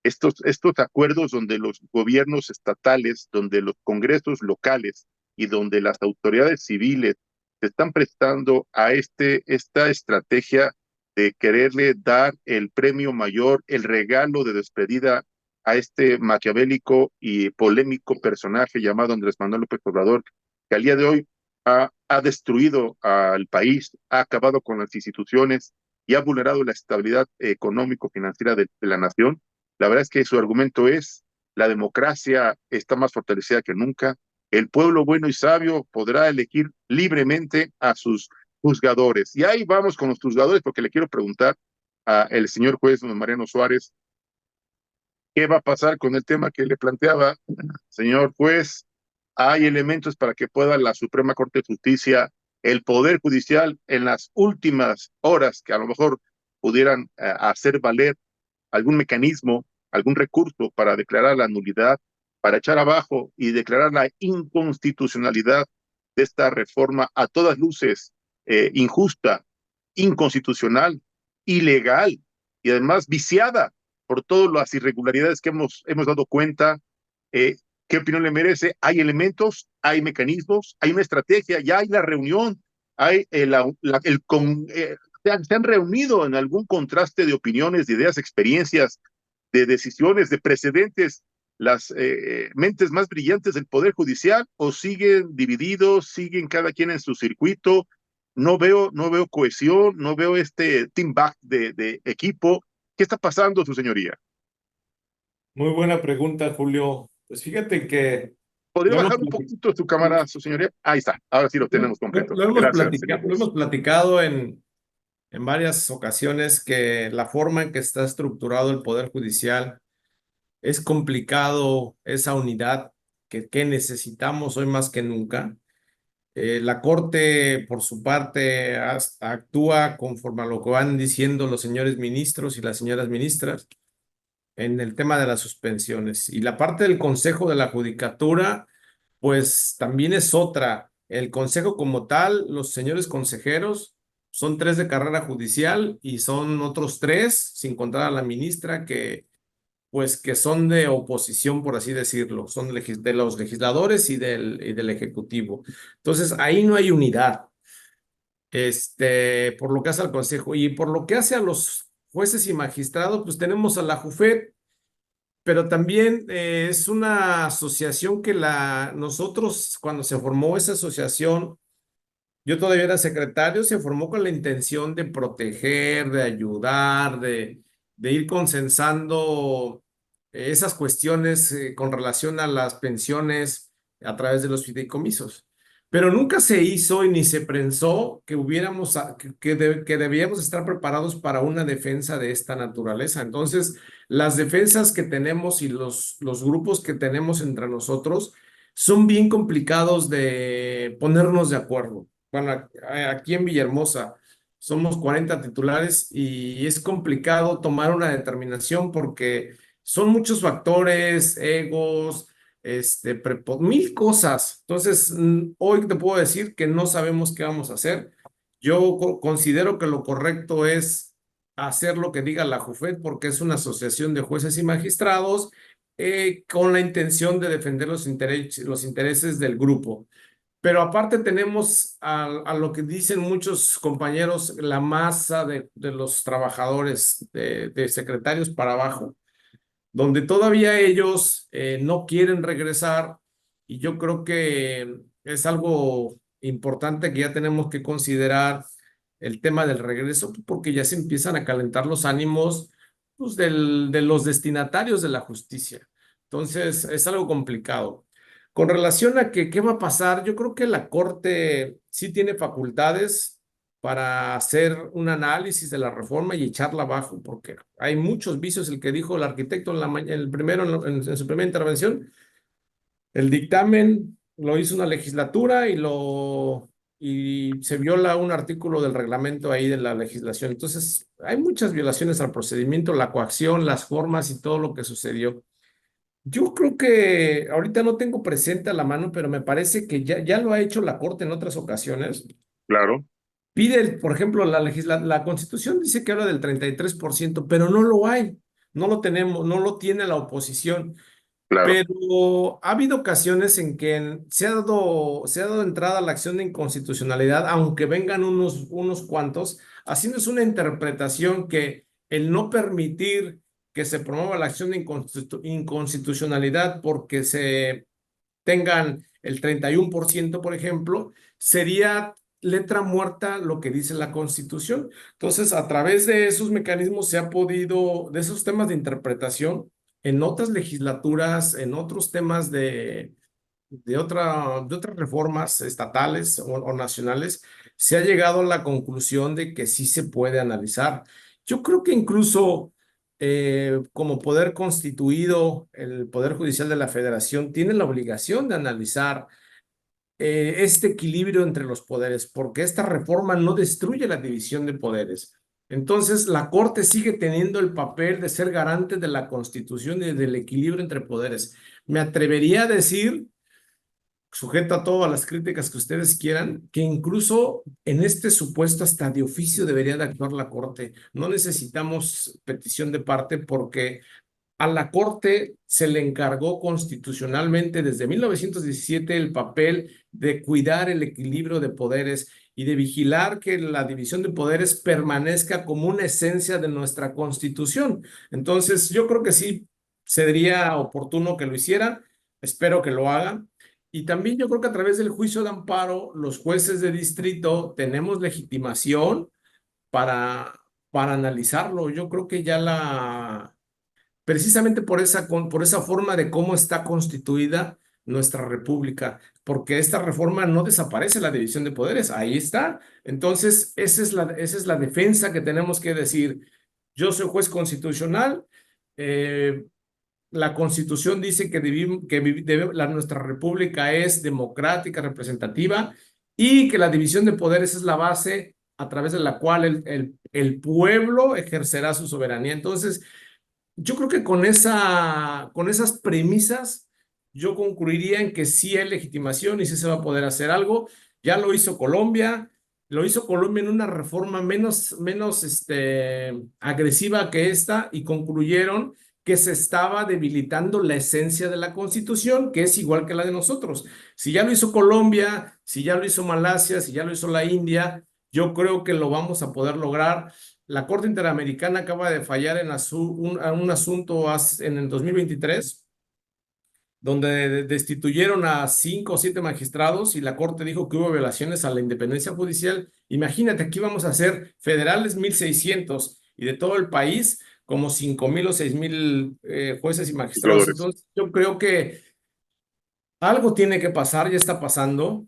estos acuerdos donde los gobiernos estatales, donde los congresos locales y donde las autoridades civiles se están prestando a esta estrategia de quererle dar el premio mayor, el regalo de despedida a este maquiavélico y polémico personaje llamado Andrés Manuel López Obrador, que al día de hoy ha destruido al país, ha acabado con las instituciones y ha vulnerado la estabilidad económico-financiera de la nación. La verdad es que su argumento es: la democracia está más fortalecida que nunca, el pueblo bueno y sabio podrá elegir libremente a sus juzgadores. Y ahí vamos con los juzgadores, porque le quiero preguntar al señor juez don Mariano Suárez, ¿qué va a pasar con el tema que le planteaba? Señor juez, ¿hay elementos para que pueda la Suprema Corte de Justicia, el Poder Judicial, en las últimas horas que a lo mejor pudieran hacer valer algún mecanismo, algún recurso para declarar la nulidad, para echar abajo y declarar la inconstitucionalidad de esta reforma a todas luces injusta, inconstitucional, ilegal y además viciada por todas las irregularidades que hemos dado cuenta? ¿Qué opinión le merece? Hay elementos, hay mecanismos, hay una estrategia, ya hay la reunión, hay se han reunido en algún contraste de opiniones, de ideas, experiencias, de decisiones, de precedentes, las mentes más brillantes del Poder Judicial, o siguen divididos, siguen cada quien en su circuito. No veo cohesión, no veo este team back de equipo. ¿Qué está pasando, su señoría? Muy buena pregunta, Julio. Pues fíjate que ¿Podría lo hemos, bajar un poquito su cámara, su señoría? Ahí está, ahora sí lo tenemos completo. Gracias, señor lo hemos juez. platicado en varias ocasiones, que la forma en que está estructurado el Poder Judicial es complicado, esa unidad que necesitamos hoy más que nunca. La Corte, por su parte, actúa conforme a lo que van diciendo los señores ministros y las señoras ministras en el tema de las suspensiones. Y la parte del Consejo de la Judicatura, pues también es otra. El Consejo como tal, los señores consejeros, son 3 de carrera judicial y son otros 3, sin contar a la ministra, pues que son de oposición, por así decirlo, son de los legisladores y del Ejecutivo. Entonces, ahí no hay unidad, por lo que hace al Consejo. Y por lo que hace a los jueces y magistrados, pues tenemos a la JUFET, pero también es una asociación que nosotros, cuando se formó esa asociación, yo todavía era secretario, se formó con la intención de proteger, de ayudar, de ir consensando esas cuestiones con relación a las pensiones a través de los fideicomisos. Pero nunca se hizo y ni se pensó que que debíamos estar preparados para una defensa de esta naturaleza. Entonces, las defensas que tenemos y los grupos que tenemos entre nosotros son bien complicados de ponernos de acuerdo. Bueno, aquí en Villahermosa somos 40 titulares y es complicado tomar una determinación porque son muchos factores, egos, mil cosas. Entonces, hoy te puedo decir que no sabemos qué vamos a hacer. Yo considero que lo correcto es hacer lo que diga la JUFET, porque es una asociación de jueces y magistrados con la intención de defender los intereses del grupo. Pero aparte tenemos a lo que dicen muchos compañeros, la masa de los trabajadores, de secretarios para abajo, donde todavía ellos no quieren regresar, y yo creo que es algo importante que ya tenemos que considerar el tema del regreso, porque ya se empiezan a calentar los ánimos, pues, de los destinatarios de la justicia. Entonces, es algo complicado. Con relación a qué va a pasar, yo creo que la Corte sí tiene facultades para hacer un análisis de la reforma y echarla abajo, porque hay muchos vicios. El que dijo el arquitecto en su primera intervención, el dictamen lo hizo una legislatura y lo y se viola un artículo del reglamento ahí de la legislación. Entonces, hay muchas violaciones al procedimiento, la coacción, las formas y todo lo que sucedió. Yo creo que ahorita no tengo presente a la mano, pero me parece que ya lo ha hecho la Corte en otras ocasiones. Claro, Pide, por ejemplo, la Constitución dice que habla del 33%, pero no lo hay, no lo tenemos, no lo tiene la oposición. claro. Pero ha habido ocasiones en que se ha dado entrada a la acción de inconstitucionalidad, aunque vengan unos cuantos, haciéndose una interpretación que el no permitir que se promueva la acción de inconstitucionalidad porque se tengan el 31%, por ejemplo, sería letra muerta lo que dice la Constitución. Entonces, a través de esos mecanismos se ha podido, de esos temas de interpretación, en otras legislaturas, en otros temas de otras reformas estatales o nacionales, se ha llegado a la conclusión de que sí se puede analizar. Yo creo que incluso como poder constituido, el Poder Judicial de la Federación tiene la obligación de analizar este equilibrio entre los poderes, porque esta reforma no destruye la división de poderes. Entonces, la Corte sigue teniendo el papel de ser garante de la Constitución y del equilibrio entre poderes. Me atrevería a decir, sujeto a todas las críticas que ustedes quieran, que incluso en este supuesto hasta de oficio debería de actuar la Corte. No necesitamos petición de parte porque a la Corte se le encargó constitucionalmente desde 1917 el papel de cuidar el equilibrio de poderes y de vigilar que la división de poderes permanezca como una esencia de nuestra Constitución. Entonces, yo creo que sí sería oportuno que lo hiciera. Espero que lo hagan. Y también yo creo que a través del juicio de amparo, los jueces de distrito tenemos legitimación para analizarlo. Yo creo que ya precisamente por esa forma de cómo está constituida nuestra república, porque esta reforma no desaparece la división de poderes, ahí está. Entonces, esa es la defensa que tenemos que decir. Yo soy juez constitucional, eh, la Constitución dice que nuestra república es democrática, representativa y que la división de poderes es la base a través de la cual el pueblo ejercerá su soberanía. Entonces, yo creo que con esas premisas, yo concluiría en que sí hay legitimación y sí se va a poder hacer algo. Ya lo hizo Colombia en una reforma menos agresiva que esta y concluyeron que se estaba debilitando la esencia de la Constitución, que es igual que la de nosotros. Si ya lo hizo Colombia, si ya lo hizo Malasia, si ya lo hizo la India, yo creo que lo vamos a poder lograr. La Corte Interamericana acaba de fallar en un asunto en el 2023, donde destituyeron a 5 o 7 magistrados y la Corte dijo que hubo violaciones a la independencia judicial. Imagínate, aquí vamos a hacer federales 1,600 y de todo el país como 5,000 o 6,000 jueces y magistrados. Procuradores. Entonces, yo creo que algo tiene que pasar, ya está pasando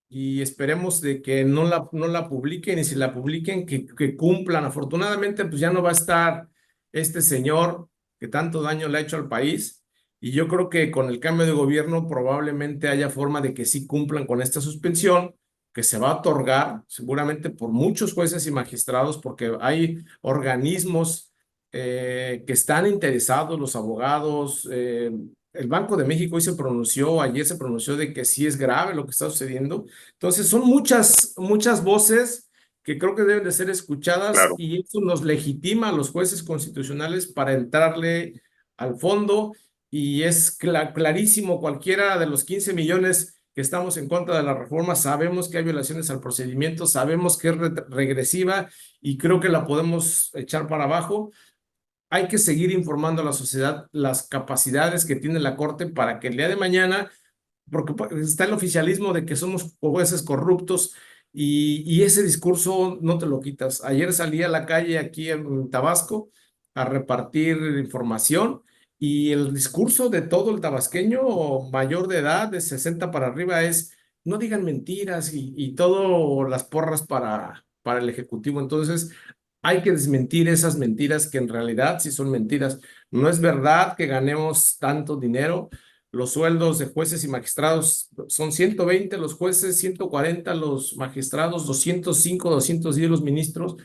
y esperemos de que no la publiquen y si la publiquen que cumplan. Afortunadamente, pues ya no va a estar este señor que tanto daño le ha hecho al país y yo creo que con el cambio de gobierno probablemente haya forma de que sí cumplan con esta suspensión que se va a otorgar seguramente por muchos jueces y magistrados porque hay organismos que están interesados, los abogados, el Banco de México ayer se pronunció de que sí es grave lo que está sucediendo. Entonces, son muchas voces que creo que deben de ser escuchadas Claro. y eso nos legitima a los jueces constitucionales para entrarle al fondo y es clarísimo, cualquiera de los 15 millones que estamos en contra de la reforma, sabemos que hay violaciones al procedimiento, sabemos que es regresiva y creo que la podemos echar para abajo. Hay que seguir informando a la sociedad las capacidades que tiene la Corte para que el día de mañana, porque está el oficialismo de que somos jueces corruptos y ese discurso no te lo quitas. Ayer salí a la calle aquí en Tabasco a repartir información y el discurso de todo el tabasqueño mayor de edad, de 60 para arriba, es no digan mentiras y todo las porras para el Ejecutivo. Entonces, hay que desmentir esas mentiras que en realidad sí son mentiras. No es verdad que ganemos tanto dinero. los sueldos de jueces y magistrados son 120 los jueces, 140 los magistrados, 205, 210 los ministros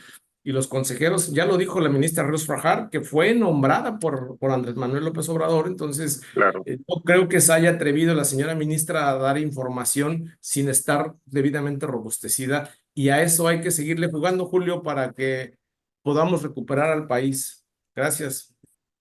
y los consejeros. Ya lo dijo la ministra Ríos Frajar, que fue nombrada por Andrés Manuel López Obrador. Entonces, Claro. no creo que se haya atrevido la señora ministra a dar información sin estar debidamente robustecida. Y a eso hay que seguirle jugando, Julio, para que podamos recuperar al país. Gracias.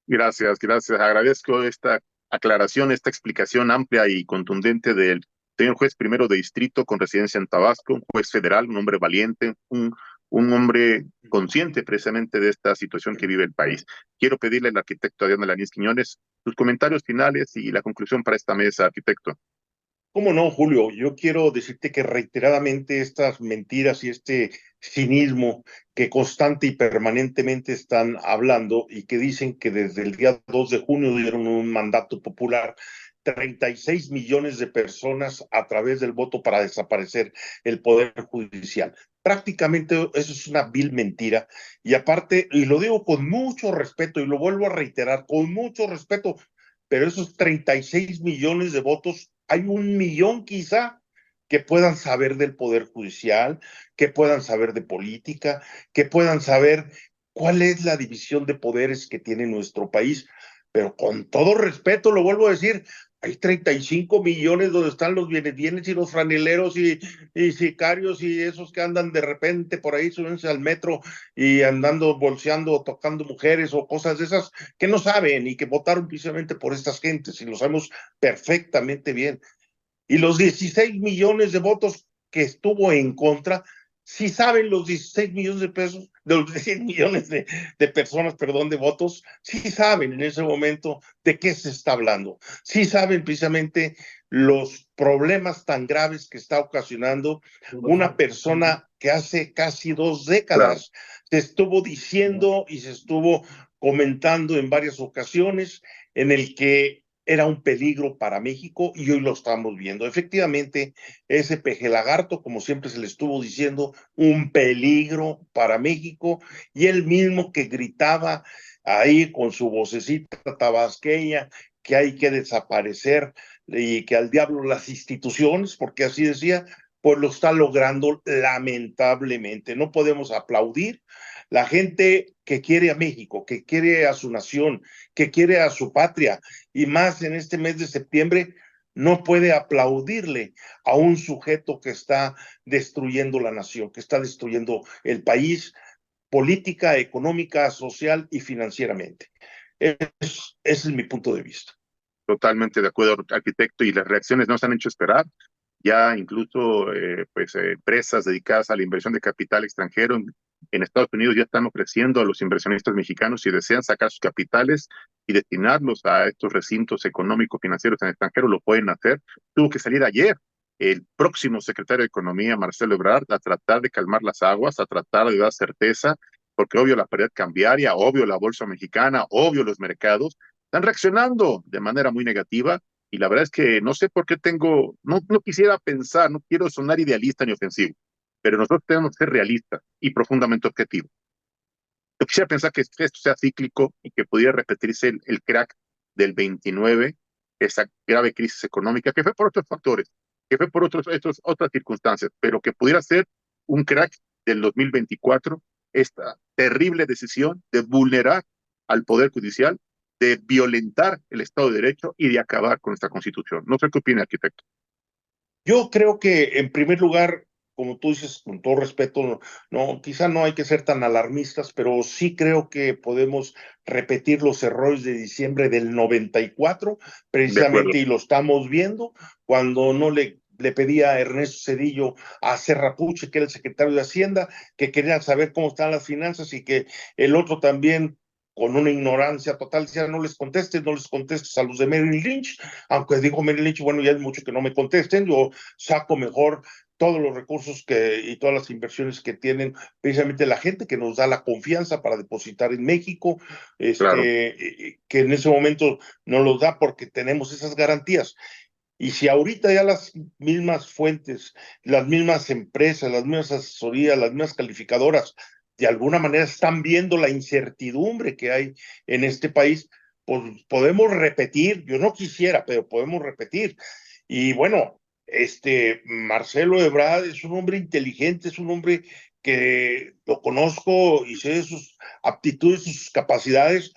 Gracias, gracias. Agradezco esta aclaración, esta explicación amplia y contundente del señor juez primero de distrito con residencia en Tabasco, un juez federal, un hombre valiente, un hombre consciente precisamente de esta situación que vive el país. Quiero pedirle al arquitecto Adrián Alanís Quiñones sus comentarios finales y la conclusión para esta mesa, arquitecto. ¿Cómo no, Julio? Yo quiero decirte que reiteradamente estas mentiras y este cinismo que constante y permanentemente están hablando y que dicen que desde el día 2 de junio dieron un mandato popular, 36 millones de personas a través del voto para desaparecer el Poder Judicial. Prácticamente eso es una vil mentira. Y aparte, y lo digo con mucho respeto y lo vuelvo a reiterar, con mucho respeto, pero esos 36 millones de votos, hay 1 millón quizá que puedan saber del Poder Judicial, que puedan saber de política, que puedan saber cuál es la división de poderes que tiene nuestro país. Pero con todo respeto, lo vuelvo a decir, hay 35 millones donde están los bienes y los franeleros y sicarios y esos que andan de repente por ahí, subense al metro y andando bolseando o tocando mujeres o cosas de esas que no saben y que votaron precisamente por estas gentes y lo sabemos perfectamente bien. Y los 16 millones de votos que estuvo en contra, sí saben los 16 millones de pesos, de los 16 millones de personas, perdón, de votos, sí saben en ese momento de qué se está hablando. Sí saben precisamente los problemas tan graves que está ocasionando una persona que hace casi 2 décadas se estuvo diciendo y se estuvo comentando en varias ocasiones en el que era un peligro para México y hoy lo estamos viendo. Efectivamente, ese peje lagarto, como siempre se le estuvo diciendo, un peligro para México, y él mismo que gritaba ahí con su vocecita tabasqueña que hay que desaparecer y que al diablo las instituciones, porque así decía, pues lo está logrando lamentablemente. No podemos aplaudir. La gente que quiere a México, que quiere a su nación, que quiere a su patria, y más en este mes de septiembre, no puede aplaudirle a un sujeto que está destruyendo la nación, que está destruyendo el país, política, económica, social y financieramente. Ese es mi punto de vista. Totalmente de acuerdo, arquitecto, y las reacciones no se han hecho esperar. Ya incluso empresas dedicadas a la inversión de capital extranjero en Estados Unidos ya están ofreciendo a los inversionistas mexicanos, si desean sacar sus capitales y destinarlos a estos recintos económicos financieros en el extranjero, lo pueden hacer. Tuvo que salir ayer el próximo secretario de Economía, Marcelo Ebrard, a tratar de calmar las aguas, a tratar de dar certeza, porque obvio la paridad cambiaria, obvio la bolsa mexicana, obvio los mercados, están reaccionando de manera muy negativa. Y la verdad es que no sé por qué no quisiera pensar, no quiero sonar idealista ni ofensivo, pero nosotros tenemos que ser realistas y profundamente objetivos. Yo quisiera pensar que esto sea cíclico y que pudiera repetirse el crack del 29, esa grave crisis económica, que fue por otros factores, que fue por otras circunstancias, pero que pudiera ser un crack del 2024, esta terrible decisión de vulnerar al Poder Judicial, de violentar el Estado de Derecho y de acabar con esta Constitución. No sé qué opina, arquitecto. Yo creo que, en primer lugar, como tú dices, con todo respeto, quizá no hay que ser tan alarmistas, pero sí creo que podemos repetir los errores de diciembre del 94, precisamente, y lo estamos viendo, cuando no le pedía a Ernesto Zedillo a Serra Puche, que era el secretario de Hacienda, que quería saber cómo están las finanzas y que el otro también, con una ignorancia total, decía, no les contestes a los de Merrill Lynch, aunque digo Merrill Lynch, bueno, ya es mucho que no me contesten, yo saco mejor todos los recursos y todas las inversiones que tienen precisamente la gente que nos da la confianza para depositar en México, Claro. que en ese momento nos los da porque tenemos esas garantías. Y si ahorita ya las mismas fuentes, las mismas empresas, las mismas asesorías, las mismas calificadoras, de alguna manera están viendo la incertidumbre que hay en este país, pues podemos repetir, yo no quisiera, pero podemos repetir. Y bueno, Marcelo Ebrard es un hombre inteligente, es un hombre que lo conozco y sé de sus aptitudes y sus capacidades,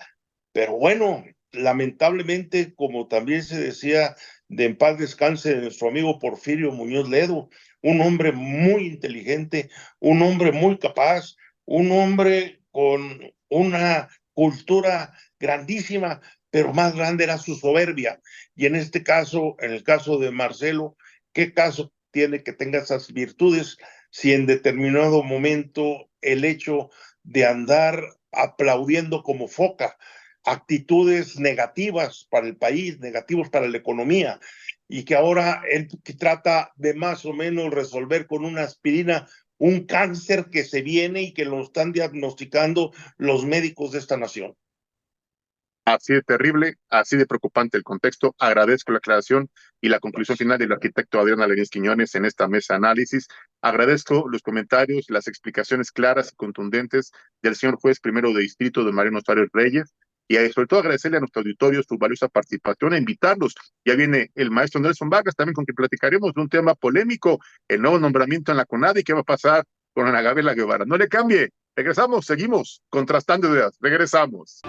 pero bueno, lamentablemente, como también se decía, de en paz descanse de nuestro amigo Porfirio Muñoz Ledo, un hombre muy inteligente, un hombre muy capaz, un hombre con una cultura grandísima, pero más grande era su soberbia. Y en este caso, en el caso de Marcelo, ¿qué caso tiene que tenga esas virtudes si en determinado momento el hecho de andar aplaudiendo como foca actitudes negativas para el país, negativos para la economía, y que ahora él que trata de más o menos resolver con una aspirina un cáncer que se viene y que lo están diagnosticando los médicos de esta nación? Así de terrible, así de preocupante el contexto. Agradezco la aclaración y la conclusión final del arquitecto Adrián Aledín Quiñones en esta mesa de análisis. Agradezco los comentarios, las explicaciones claras y contundentes del señor juez primero de distrito de Mariano Suárez Reyes, y sobre todo agradecerle a nuestro auditorio su valiosa participación e invitarlos. Ya viene el maestro Nelson Vargas también, con quien platicaremos de un tema polémico, el nuevo nombramiento en la CONADE, qué va a pasar con Ana Gabriela Guevara. No le cambie, regresamos, seguimos contrastando ideas, regresamos.